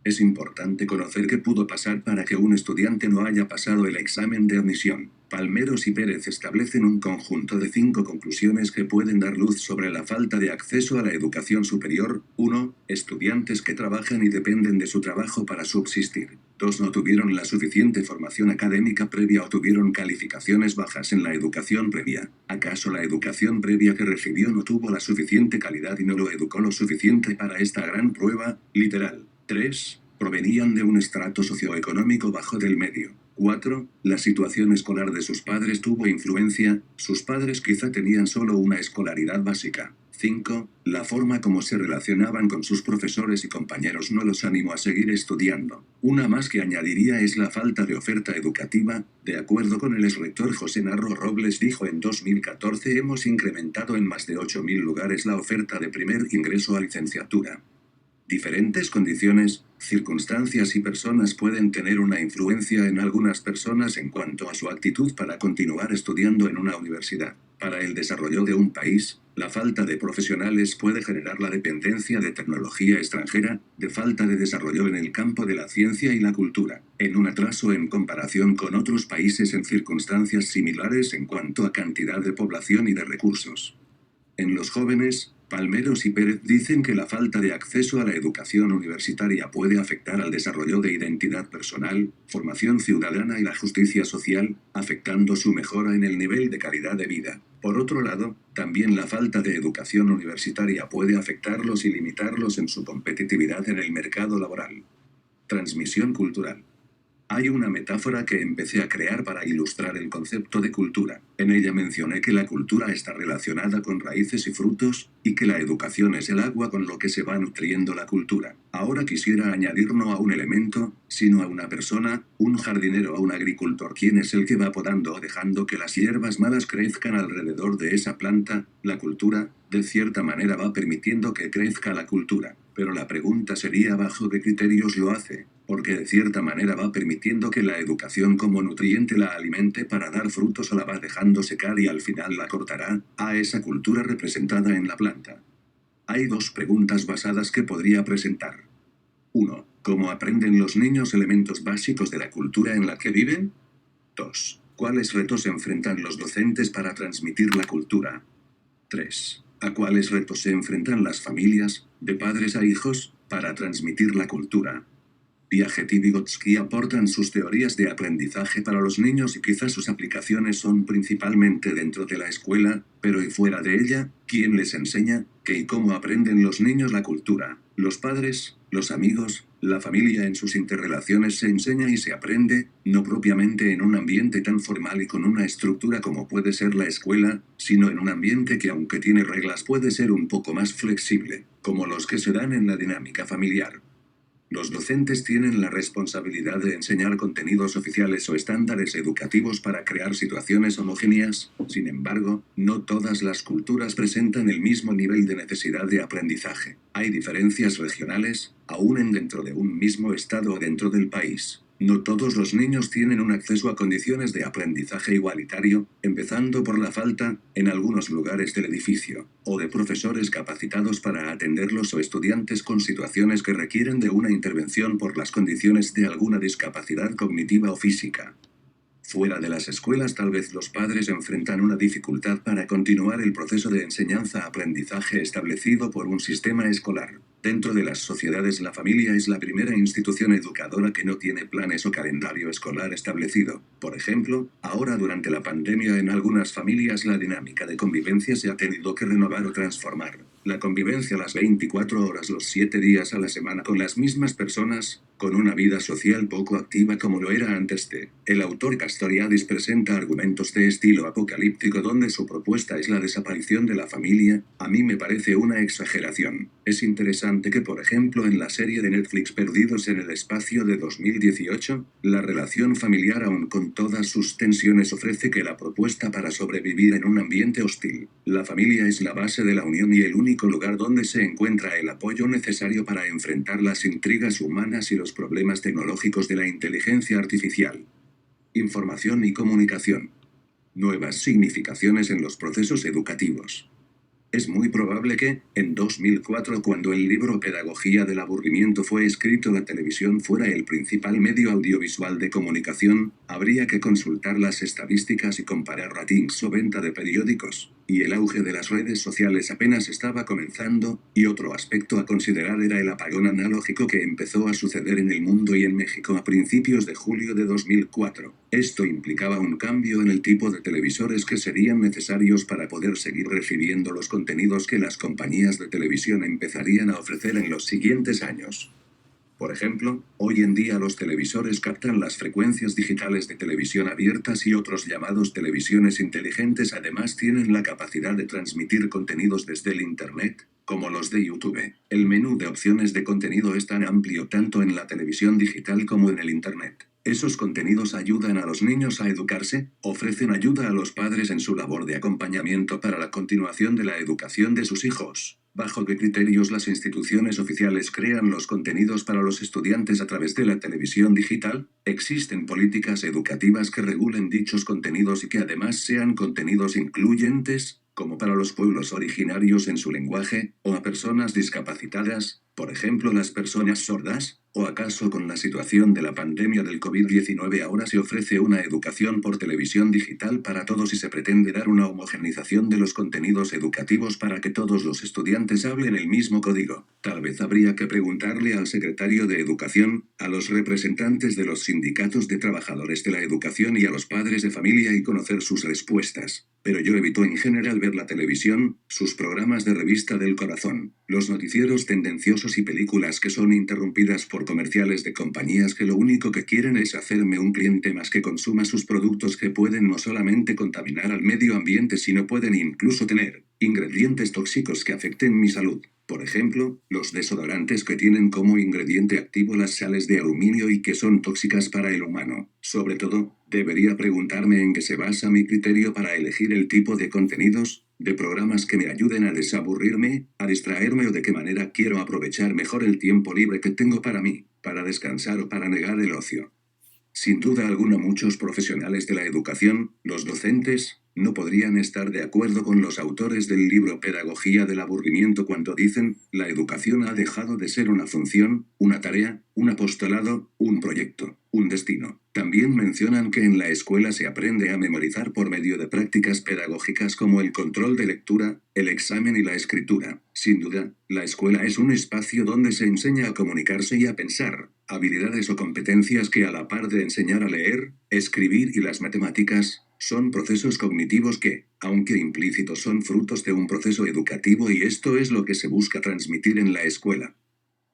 Es importante conocer qué pudo pasar para que un estudiante no haya pasado el examen de admisión. Palmeros y Pérez establecen un conjunto de 5 conclusiones que pueden dar luz sobre la falta de acceso a la educación superior. 1. Estudiantes que trabajan y dependen de su trabajo para subsistir. 2. No tuvieron la suficiente formación académica previa o tuvieron calificaciones bajas en la educación previa. ¿Acaso la educación previa que recibió no tuvo la suficiente calidad y no lo educó lo suficiente para esta gran prueba? Literal. 3. Provenían de un estrato socioeconómico bajo del medio. 4. La situación escolar de sus padres tuvo influencia, sus padres quizá tenían solo una escolaridad básica. 5. La forma como se relacionaban con sus profesores y compañeros no los animó a seguir estudiando. Una más que añadiría es la falta de oferta educativa. De acuerdo con el exrector José Narro Robles dijo en 2014 hemos incrementado en más de 8.000 lugares la oferta de primer ingreso a licenciatura. Diferentes condiciones, circunstancias y personas pueden tener una influencia en algunas personas en cuanto a su actitud para continuar estudiando en una universidad. Para el desarrollo de un país, la falta de profesionales puede generar la dependencia de tecnología extranjera, de falta de desarrollo en el campo de la ciencia y la cultura, en un atraso en comparación con otros países en circunstancias similares en cuanto a cantidad de población y de recursos. En los jóvenes, Palmeros y Pérez dicen que la falta de acceso a la educación universitaria puede afectar al desarrollo de identidad personal, formación ciudadana y la justicia social, afectando su mejora en el nivel de calidad de vida. Por otro lado, también la falta de educación universitaria puede afectarlos y limitarlos en su competitividad en el mercado laboral. Transmisión cultural. Hay una metáfora que empecé a crear para ilustrar el concepto de cultura. En ella mencioné que la cultura está relacionada con raíces y frutos, y que la educación es el agua con lo que se va nutriendo la cultura. Ahora quisiera añadir no a un elemento, sino a una persona, un jardinero o un agricultor, quien es el que va podando o dejando que las hierbas malas crezcan alrededor de esa planta. La cultura, de cierta manera, va permitiendo que crezca la cultura. Pero la pregunta sería ¿bajo qué criterios lo hace? Porque de cierta manera va permitiendo que la educación como nutriente la alimente para dar frutos o la va dejando secar y al final la cortará, a esa cultura representada en la planta. Hay dos preguntas basadas que podría presentar. 1. ¿Cómo aprenden los niños elementos básicos de la cultura en la que viven? 2. ¿Cuáles retos enfrentan los docentes para transmitir la cultura? 3. ¿A cuáles retos se enfrentan las familias, de padres a hijos, para transmitir la cultura? Piaget y Vygotsky aportan sus teorías de aprendizaje para los niños y quizás sus aplicaciones son principalmente dentro de la escuela, pero y fuera de ella, ¿quién les enseña? ¿Qué y cómo aprenden los niños la cultura? Los padres, los amigos, la familia en sus interrelaciones se enseña y se aprende, no propiamente en un ambiente tan formal y con una estructura como puede ser la escuela, sino en un ambiente que aunque tiene reglas puede ser un poco más flexible, como los que se dan en la dinámica familiar. Los docentes tienen la responsabilidad de enseñar contenidos oficiales o estándares educativos para crear situaciones homogéneas, sin embargo, no todas las culturas presentan el mismo nivel de necesidad de aprendizaje. Hay diferencias regionales, aún dentro de un mismo estado o dentro del país. No todos los niños tienen un acceso a condiciones de aprendizaje igualitario, empezando por la falta, en algunos lugares del edificio, o de profesores capacitados para atenderlos o estudiantes con situaciones que requieren de una intervención por las condiciones de alguna discapacidad cognitiva o física. Fuera de las escuelas tal vez los padres enfrentan una dificultad para continuar el proceso de enseñanza-aprendizaje establecido por un sistema escolar. Dentro de las sociedades la familia es la primera institución educadora que no tiene planes o calendario escolar establecido. Por ejemplo, ahora durante la pandemia en algunas familias la dinámica de convivencia se ha tenido que renovar o transformar. La convivencia las 24 horas los 7 días a la semana con las mismas personas, con una vida social poco activa como lo era antes de. El autor Castoriadis presenta argumentos de estilo apocalíptico donde su propuesta es la desaparición de la familia. A mí me parece una exageración. Es interesante que por ejemplo en la serie de Netflix Perdidos en el Espacio de 2018, la relación familiar aún con todas sus tensiones ofrece que la propuesta para sobrevivir en un ambiente hostil. La familia es la base de la unión y el único lugar donde se encuentra el apoyo necesario para enfrentar las intrigas humanas y los problemas tecnológicos de la inteligencia artificial. Información y comunicación. Nuevas significaciones en los procesos educativos. Es muy probable que, en 2004 cuando el libro Pedagogía del aburrimiento fue escrito, la televisión fuera el principal medio audiovisual de comunicación. Habría que consultar las estadísticas y comparar ratings o venta de periódicos, y el auge de las redes sociales apenas estaba comenzando, y otro aspecto a considerar era el apagón analógico que empezó a suceder en el mundo y en México a principios de julio de 2004. Esto implicaba un cambio en el tipo de televisores que serían necesarios para poder seguir recibiendo los contenidos que las compañías de televisión empezarían a ofrecer en los siguientes años. Por ejemplo, hoy en día los televisores captan las frecuencias digitales de televisión abiertas y otros llamados televisiones inteligentes además tienen la capacidad de transmitir contenidos desde el Internet, como los de YouTube. El menú de opciones de contenido es tan amplio tanto en la televisión digital como en el Internet. Esos contenidos ayudan a los niños a educarse, ofrecen ayuda a los padres en su labor de acompañamiento para la continuación de la educación de sus hijos. ¿Bajo qué criterios las instituciones oficiales crean los contenidos para los estudiantes a través de la televisión digital? ¿Existen políticas educativas que regulen dichos contenidos y que además sean contenidos incluyentes, como para los pueblos originarios en su lenguaje, o a personas discapacitadas, por ejemplo las personas sordas? ¿O acaso con la situación de la pandemia del COVID-19 ahora se ofrece una educación por televisión digital para todos y se pretende dar una homogeneización de los contenidos educativos para que todos los estudiantes hablen el mismo código? Tal vez habría que preguntarle al secretario de Educación, a los representantes de los sindicatos de trabajadores de la educación y a los padres de familia y conocer sus respuestas. Pero yo evito en general ver la televisión, sus programas de revista del corazón, los noticieros tendenciosos y películas que son interrumpidas por comerciales de compañías que lo único que quieren es hacerme un cliente más que consuma sus productos que pueden no solamente contaminar al medio ambiente sino pueden incluso tener ingredientes tóxicos que afecten mi salud. Por ejemplo, los desodorantes que tienen como ingrediente activo las sales de aluminio y que son tóxicas para el humano. Sobre todo, debería preguntarme en qué se basa mi criterio para elegir el tipo de contenidos. de programas que me ayuden a desaburrirme, a distraerme o de qué manera quiero aprovechar mejor el tiempo libre que tengo para mí, para descansar o para negar el ocio. Sin duda alguna muchos profesionales de la educación, los docentes, no podrían estar de acuerdo con los autores del libro Pedagogía del aburrimiento cuando dicen, la educación ha dejado de ser una función, una tarea, un apostolado, un proyecto, un destino. También mencionan que en la escuela se aprende a memorizar por medio de prácticas pedagógicas como el control de lectura, el examen y la escritura. Sin duda, la escuela es un espacio donde se enseña a comunicarse y a pensar, habilidades o competencias que a la par de enseñar a leer, escribir y las matemáticas, son procesos cognitivos que, aunque implícitos, son frutos de un proceso educativo y esto es lo que se busca transmitir en la escuela.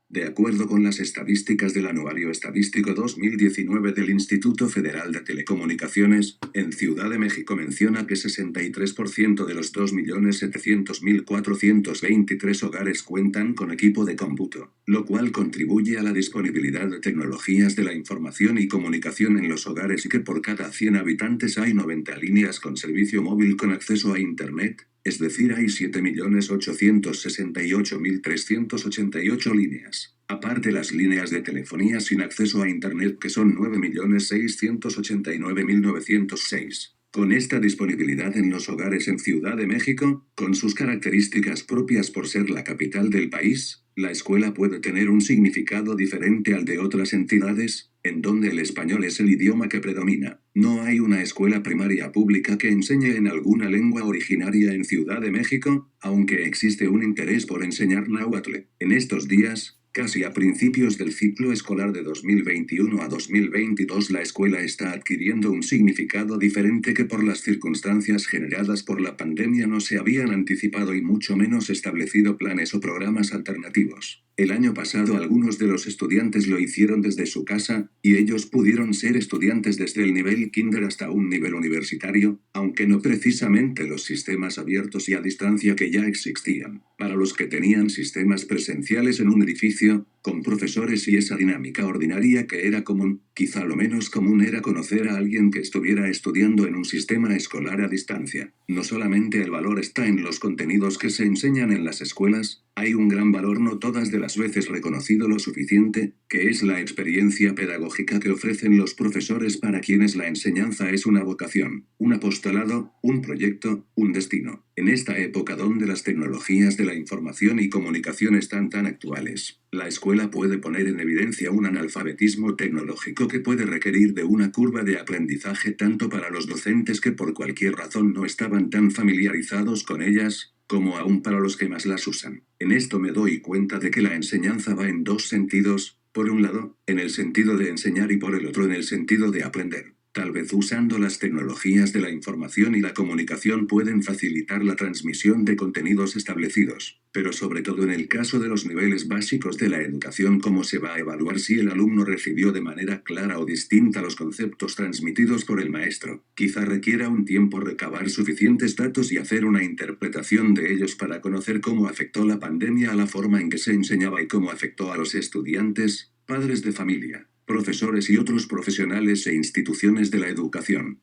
De acuerdo con las estadísticas del Anuario Estadístico 2019 del Instituto Federal de Telecomunicaciones, en Ciudad de México menciona que 63% de los 2.700.423 hogares cuentan con equipo de cómputo, lo cual contribuye a la disponibilidad de tecnologías de la información y comunicación en los hogares y que por cada 100 habitantes hay 90 líneas con servicio móvil con acceso a Internet. Es decir, hay 7.868.388 líneas. Aparte las líneas de telefonía sin acceso a Internet que son 9.689.906. Con esta disponibilidad en los hogares en Ciudad de México, con sus características propias por ser la capital del país, la escuela puede tener un significado diferente al de otras entidades, en donde el español es el idioma que predomina. No hay una escuela primaria pública que enseñe en alguna lengua originaria en Ciudad de México, aunque existe un interés por enseñar náhuatl. En estos días, casi a principios del ciclo escolar de 2021 a 2022, la escuela está adquiriendo un significado diferente que por las circunstancias generadas por la pandemia no se habían anticipado y mucho menos establecido planes o programas alternativos. El año pasado algunos de los estudiantes lo hicieron desde su casa, y ellos pudieron ser estudiantes desde el nivel kinder hasta un nivel universitario, aunque no precisamente los sistemas abiertos y a distancia que ya existían. Para los que tenían sistemas presenciales en un edificio, con profesores y esa dinámica ordinaria que era común, quizá lo menos común era conocer a alguien que estuviera estudiando en un sistema escolar a distancia. No solamente el valor está en los contenidos que se enseñan en las escuelas, hay un gran valor no todas de las veces reconocido lo suficiente, que es la experiencia pedagógica que ofrecen los profesores para quienes la enseñanza es una vocación, un apostolado, un proyecto, un destino. En esta época donde las tecnologías de la información y comunicación están tan actuales, la escuela puede poner en evidencia un analfabetismo tecnológico que puede requerir de una curva de aprendizaje tanto para los docentes que por cualquier razón no estaban tan familiarizados con ellas, como aún para los que más las usan. En esto me doy cuenta de que la enseñanza va en dos sentidos, por un lado, en el sentido de enseñar y por el otro en el sentido de aprender. Tal vez usando las tecnologías de la información y la comunicación pueden facilitar la transmisión de contenidos establecidos, pero sobre todo en el caso de los niveles básicos de la educación, cómo se va a evaluar si el alumno recibió de manera clara o distinta los conceptos transmitidos por el maestro. Quizá requiera un tiempo recabar suficientes datos y hacer una interpretación de ellos para conocer cómo afectó la pandemia a la forma en que se enseñaba y cómo afectó a los estudiantes, padres de familia, profesores y otros profesionales e instituciones de la educación.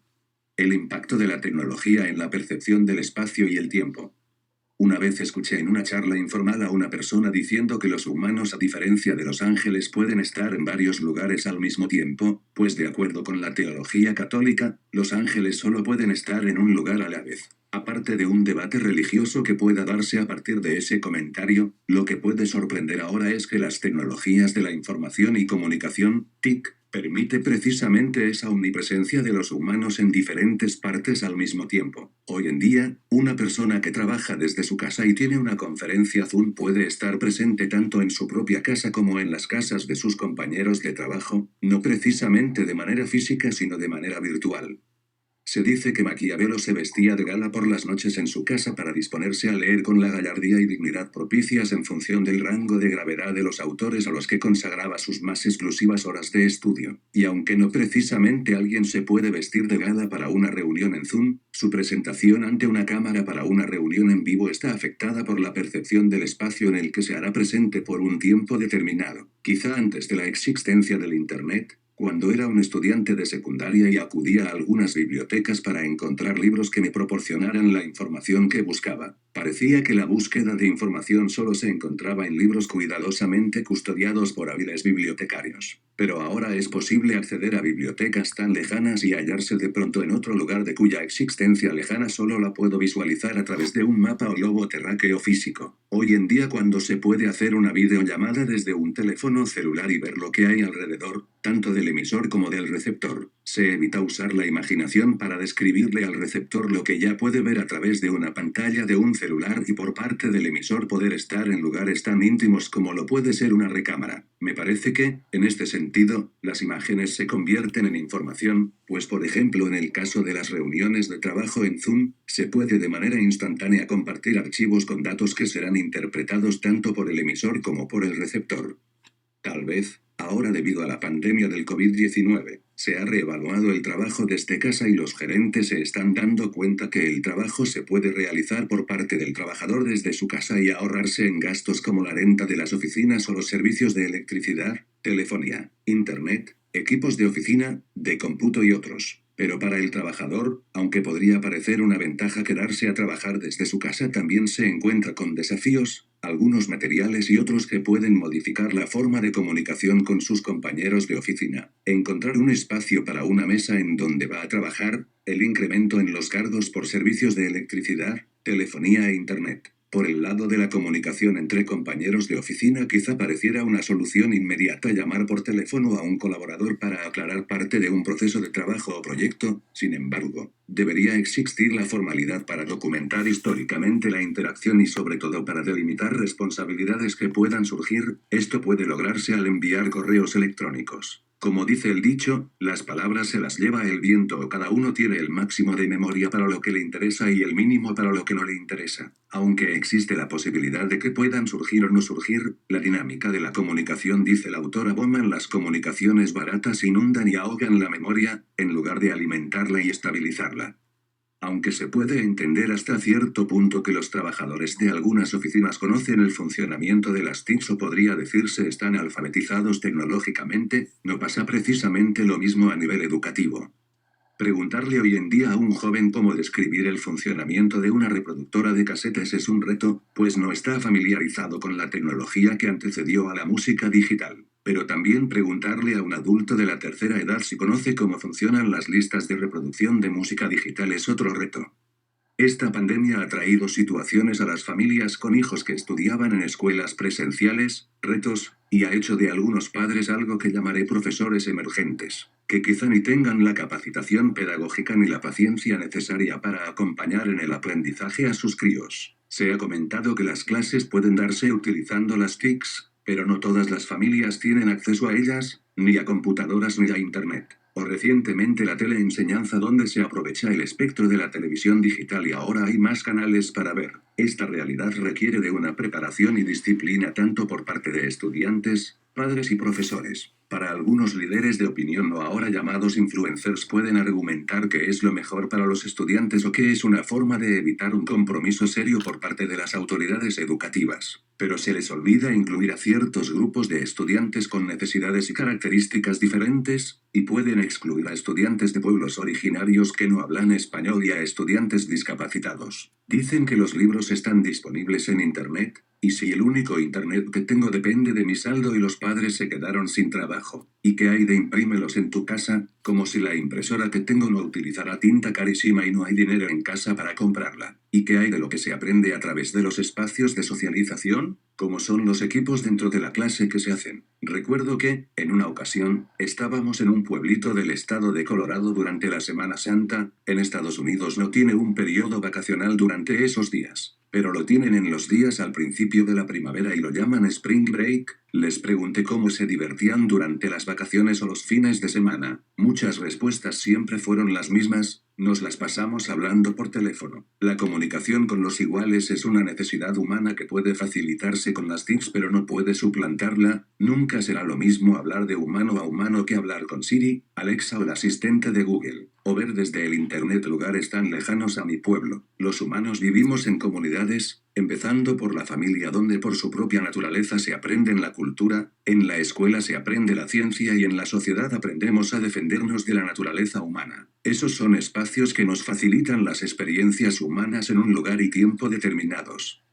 El impacto de la tecnología en la percepción del espacio y el tiempo. Una vez escuché en una charla informal a una persona diciendo que los humanos, a diferencia de los ángeles, pueden estar en varios lugares al mismo tiempo, pues de acuerdo con la teología católica, los ángeles solo pueden estar en un lugar a la vez. Aparte de un debate religioso que pueda darse a partir de ese comentario, lo que puede sorprender ahora es que las tecnologías de la información y comunicación, TIC, permite precisamente esa omnipresencia de los humanos en diferentes partes al mismo tiempo. Hoy en día, una persona que trabaja desde su casa y tiene una conferencia Zoom puede estar presente tanto en su propia casa como en las casas de sus compañeros de trabajo, no precisamente de manera física sino de manera virtual. Se dice que Maquiavelo se vestía de gala por las noches en su casa para disponerse a leer con la gallardía y dignidad propicias en función del rango de gravedad de los autores a los que consagraba sus más exclusivas horas de estudio. Y aunque no precisamente alguien se puede vestir de gala para una reunión en Zoom, su presentación ante una cámara para una reunión en vivo está afectada por la percepción del espacio en el que se hará presente por un tiempo determinado. Quizá antes de la existencia del Internet, Cuando era un estudiante de secundaria y acudía a algunas bibliotecas para encontrar libros que me proporcionaran la información que buscaba, parecía que la búsqueda de información solo se encontraba en libros cuidadosamente custodiados por hábiles bibliotecarios. Pero ahora es posible acceder a bibliotecas tan lejanas y hallarse de pronto en otro lugar de cuya existencia lejana solo la puedo visualizar a través de un mapa o globo terráqueo físico. Hoy en día, cuando se puede hacer una videollamada desde un teléfono celular y ver lo que hay alrededor, tanto del emisor como del receptor, se evita usar la imaginación para describirle al receptor lo que ya puede ver a través de una pantalla de un celular, y por parte del emisor poder estar en lugares tan íntimos como lo puede ser una recámara. Me parece que, en este sentido, las imágenes se convierten en información, pues por ejemplo en el caso de las reuniones de trabajo en Zoom, se puede de manera instantánea compartir archivos con datos que serán interpretados tanto por el emisor como por el receptor. Tal vez, ahora debido a la pandemia del COVID-19, se ha reevaluado el trabajo desde casa y los gerentes se están dando cuenta que el trabajo se puede realizar por parte del trabajador desde su casa y ahorrarse en gastos como la renta de las oficinas o los servicios de electricidad, telefonía, internet, equipos de oficina, de cómputo y otros. Pero para el trabajador, aunque podría parecer una ventaja quedarse a trabajar desde su casa, también se encuentra con desafíos, algunos materiales y otros que pueden modificar la forma de comunicación con sus compañeros de oficina. Encontrar un espacio para una mesa en donde va a trabajar, el incremento en los cargos por servicios de electricidad, telefonía e internet. Por el lado de la comunicación entre compañeros de oficina, quizá pareciera una solución inmediata llamar por teléfono a un colaborador para aclarar parte de un proceso de trabajo o proyecto. Sin embargo, debería existir la formalidad para documentar históricamente la interacción y sobre todo para delimitar responsabilidades que puedan surgir. Esto puede lograrse al enviar correos electrónicos. Como dice el dicho, las palabras se las lleva el viento, o cada uno tiene el máximo de memoria para lo que le interesa y el mínimo para lo que no le interesa. Aunque existe la posibilidad de que puedan surgir o no surgir, la dinámica de la comunicación, dice la autora Bowman, las comunicaciones baratas inundan y ahogan la memoria, en lugar de alimentarla y estabilizarla. Aunque se puede entender hasta cierto punto que los trabajadores de algunas oficinas conocen el funcionamiento de las TICs o podría decirse están alfabetizados tecnológicamente, no pasa precisamente lo mismo a nivel educativo. Preguntarle hoy en día a un joven cómo describir el funcionamiento de una reproductora de casetes es un reto, pues no está familiarizado con la tecnología que antecedió a la música digital. Pero también preguntarle a un adulto de la tercera edad si conoce cómo funcionan las listas de reproducción de música digital es otro reto. Esta pandemia ha traído situaciones a las familias con hijos que estudiaban en escuelas presenciales, retos, y ha hecho de algunos padres algo que llamaré profesores emergentes, que quizá ni tengan la capacitación pedagógica ni la paciencia necesaria para acompañar en el aprendizaje a sus críos. Se ha comentado que las clases pueden darse utilizando las TICs, pero no todas las familias tienen acceso a ellas, ni a computadoras ni a internet. O recientemente la teleenseñanza, donde se aprovecha el espectro de la televisión digital y ahora hay más canales para ver. Esta realidad requiere de una preparación y disciplina tanto por parte de estudiantes, padres y profesores. Para algunos líderes de opinión o ahora llamados influencers pueden argumentar que es lo mejor para los estudiantes o que es una forma de evitar un compromiso serio por parte de las autoridades educativas. Pero se les olvida incluir a ciertos grupos de estudiantes con necesidades y características diferentes, y pueden excluir a estudiantes de pueblos originarios que no hablan español y a estudiantes discapacitados. Dicen que los libros están disponibles en internet, y si el único internet que tengo depende de mi saldo y los padres se quedaron sin trabajo, ¿y qué hay de imprímelos en tu casa? Como si la impresora que tengo no utilizara tinta carísima y no hay dinero en casa para comprarla. ¿Y qué hay de lo que se aprende a través de los espacios de socialización? ¿Cómo son los equipos dentro de la clase que se hacen? Recuerdo que, en una ocasión, estábamos en un pueblito del estado de Colorado durante la Semana Santa. En Estados Unidos no tiene un periodo vacacional durante esos días, pero lo tienen en los días al principio de la primavera y lo llaman Spring Break. Les pregunté cómo se divertían durante las vacaciones o los fines de semana. Muchas respuestas siempre fueron las mismas: nos las pasamos hablando por teléfono. La comunicación con los iguales es una necesidad humana que puede facilitarse con las TICs, pero no puede suplantarla. Nunca será lo mismo hablar de humano a humano que hablar con Siri, Alexa o el asistente de Google, o ver desde el internet lugares tan lejanos a mi pueblo. Los humanos vivimos en comunidades, Empezando por la familia donde por su propia naturaleza se aprende la cultura, en la escuela se aprende la ciencia y en la sociedad aprendemos a defendernos de la naturaleza humana. Esos son espacios que nos facilitan las experiencias humanas en un lugar y tiempo determinados.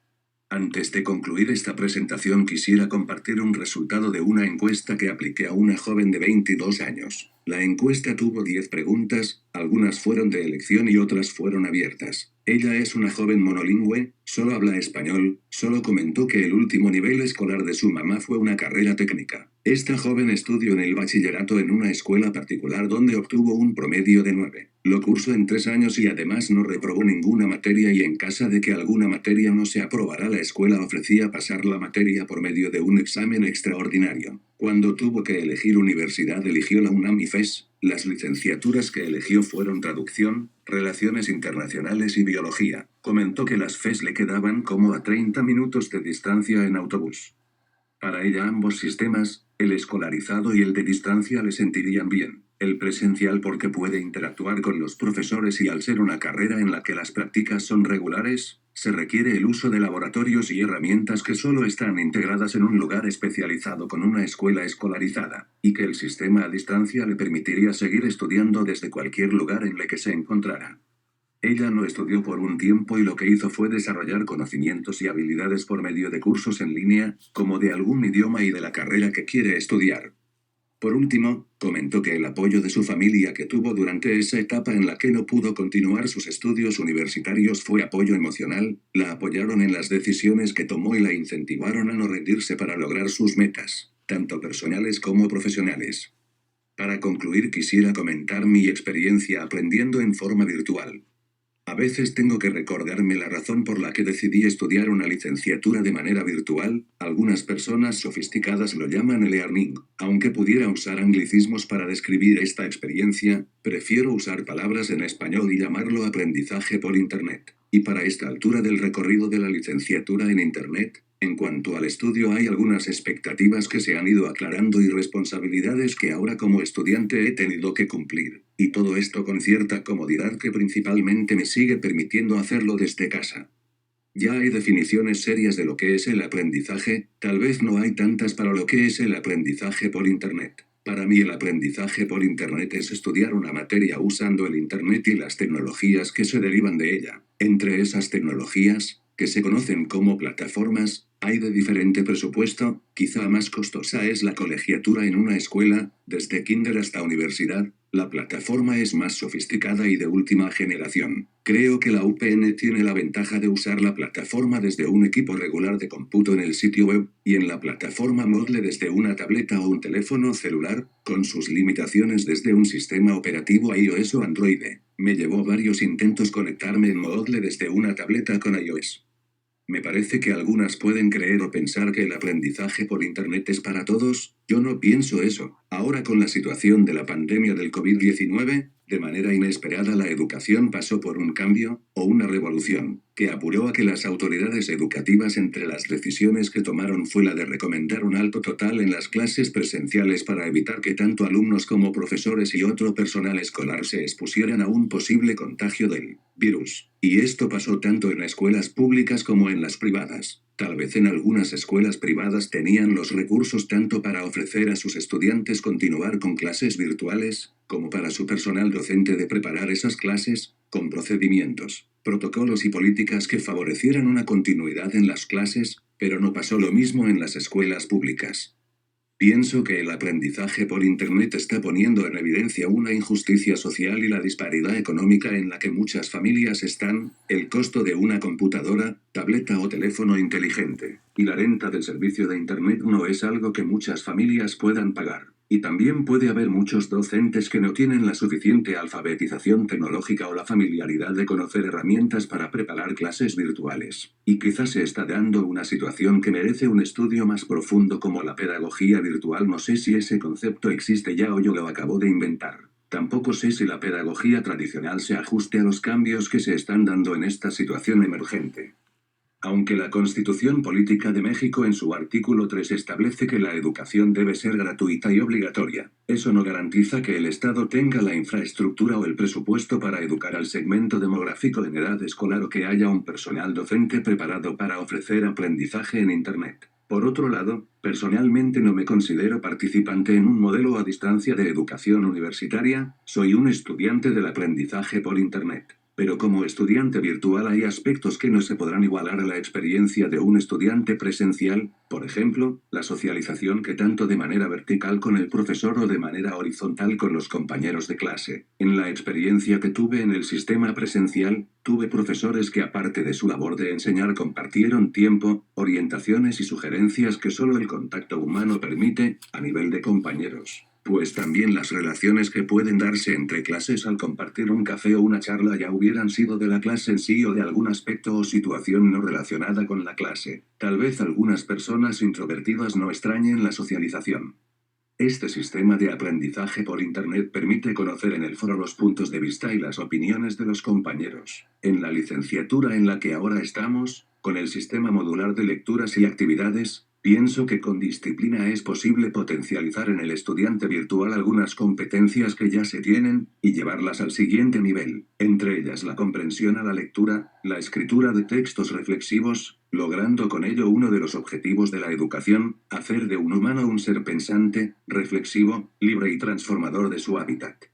Antes de concluir esta presentación quisiera compartir un resultado de una encuesta que apliqué a una joven de 22 años. La encuesta tuvo 10 preguntas, algunas fueron de elección y otras fueron abiertas. Ella es una joven monolingüe, solo habla español, solo comentó que el último nivel escolar de su mamá fue una carrera técnica. Esta joven estudió en el bachillerato en una escuela particular donde obtuvo un promedio de 9. Lo cursó en 3 años y además no reprobó ninguna materia y en caso de que alguna materia no se aprobara la escuela ofrecía pasar la materia por medio de un examen extraordinario. Cuando tuvo que elegir universidad eligió la UNAM y FES. Las licenciaturas que eligió fueron traducción, relaciones internacionales y biología. Comentó que las FES le quedaban como a 30 minutos de distancia en autobús. Para ella ambos sistemas, el escolarizado y el de distancia le sentirían bien. El presencial porque puede interactuar con los profesores y al ser una carrera en la que las prácticas son regulares, se requiere el uso de laboratorios y herramientas que solo están integradas en un lugar especializado con una escuela escolarizada, y que el sistema a distancia le permitiría seguir estudiando desde cualquier lugar en el que se encontrara. Ella no estudió por un tiempo y lo que hizo fue desarrollar conocimientos y habilidades por medio de cursos en línea, como de algún idioma y de la carrera que quiere estudiar. Por último, comentó que el apoyo de su familia que tuvo durante esa etapa en la que no pudo continuar sus estudios universitarios fue apoyo emocional, la apoyaron en las decisiones que tomó y la incentivaron a no rendirse para lograr sus metas, tanto personales como profesionales. Para concluir quisiera comentar mi experiencia aprendiendo en forma virtual. A veces tengo que recordarme la razón por la que decidí estudiar una licenciatura de manera virtual, algunas personas sofisticadas lo llaman e-learning. Aunque pudiera usar anglicismos para describir esta experiencia, prefiero usar palabras en español y llamarlo aprendizaje por Internet. Y para esta altura del recorrido de la licenciatura en Internet, en cuanto al estudio hay algunas expectativas que se han ido aclarando y responsabilidades que ahora como estudiante he tenido que cumplir, y todo esto con cierta comodidad que principalmente me sigue permitiendo hacerlo desde casa. Ya hay definiciones serias de lo que es el aprendizaje, tal vez no hay tantas para lo que es el aprendizaje por Internet. Para mí el aprendizaje por Internet es estudiar una materia usando el Internet y las tecnologías que se derivan de ella. Entre esas tecnologías, que se conocen como plataformas, hay de diferente presupuesto, quizá más costosa es la colegiatura en una escuela, desde kinder hasta universidad, la plataforma es más sofisticada y de última generación. Creo que la UPN tiene la ventaja de usar la plataforma desde un equipo regular de cómputo en el sitio web, y en la plataforma Moodle desde una tableta o un teléfono celular, con sus limitaciones desde un sistema operativo iOS o Android. Me llevó varios intentos conectarme en Moodle desde una tableta con iOS. Me parece que algunas pueden creer o pensar que el aprendizaje por Internet es para todos, yo no pienso eso. Ahora con la situación de la pandemia del COVID-19, de manera inesperada la educación pasó por un cambio, o una revolución, que apuró a que las autoridades educativas entre las decisiones que tomaron fue la de recomendar un alto total en las clases presenciales para evitar que tanto alumnos como profesores y otro personal escolar se expusieran a un posible contagio del virus. Y esto pasó tanto en escuelas públicas como en las privadas. Tal vez en algunas escuelas privadas tenían los recursos tanto para ofrecer a sus estudiantes continuar con clases virtuales, como para su personal docente de preparar esas clases, con procedimientos, protocolos y políticas que favorecieran una continuidad en las clases, pero no pasó lo mismo en las escuelas públicas. Pienso que el aprendizaje por Internet está poniendo en evidencia una injusticia social y la disparidad económica en la que muchas familias están, el costo de una computadora, tableta o teléfono inteligente, y la renta del servicio de Internet no es algo que muchas familias puedan pagar. Y también puede haber muchos docentes que no tienen la suficiente alfabetización tecnológica o la familiaridad de conocer herramientas para preparar clases virtuales. Y quizás se está dando una situación que merece un estudio más profundo como la pedagogía virtual. No sé si ese concepto existe ya o yo lo acabo de inventar. Tampoco sé si la pedagogía tradicional se ajuste a los cambios que se están dando en esta situación emergente. Aunque la Constitución Política de México en su artículo 3 establece que la educación debe ser gratuita y obligatoria, eso no garantiza que el Estado tenga la infraestructura o el presupuesto para educar al segmento demográfico en edad escolar o que haya un personal docente preparado para ofrecer aprendizaje en Internet. Por otro lado, personalmente no me considero participante en un modelo a distancia de educación universitaria, soy un estudiante del aprendizaje por Internet. Pero como estudiante virtual hay aspectos que no se podrán igualar a la experiencia de un estudiante presencial, por ejemplo, la socialización que tanto de manera vertical con el profesor o de manera horizontal con los compañeros de clase. En la experiencia que tuve en el sistema presencial, tuve profesores que aparte de su labor de enseñar compartieron tiempo, orientaciones y sugerencias que solo el contacto humano permite, a nivel de compañeros. Pues también las relaciones que pueden darse entre clases al compartir un café o una charla ya hubieran sido de la clase en sí o de algún aspecto o situación no relacionada con la clase. Tal vez algunas personas introvertidas no extrañen la socialización. Este sistema de aprendizaje por Internet permite conocer en el foro los puntos de vista y las opiniones de los compañeros. En la licenciatura en la que ahora estamos, con el sistema modular de lecturas y actividades, pienso que con disciplina es posible potencializar en el estudiante virtual algunas competencias que ya se tienen, y llevarlas al siguiente nivel, entre ellas la comprensión a la lectura, la escritura de textos reflexivos, logrando con ello uno de los objetivos de la educación, hacer de un humano un ser pensante, reflexivo, libre y transformador de su hábitat.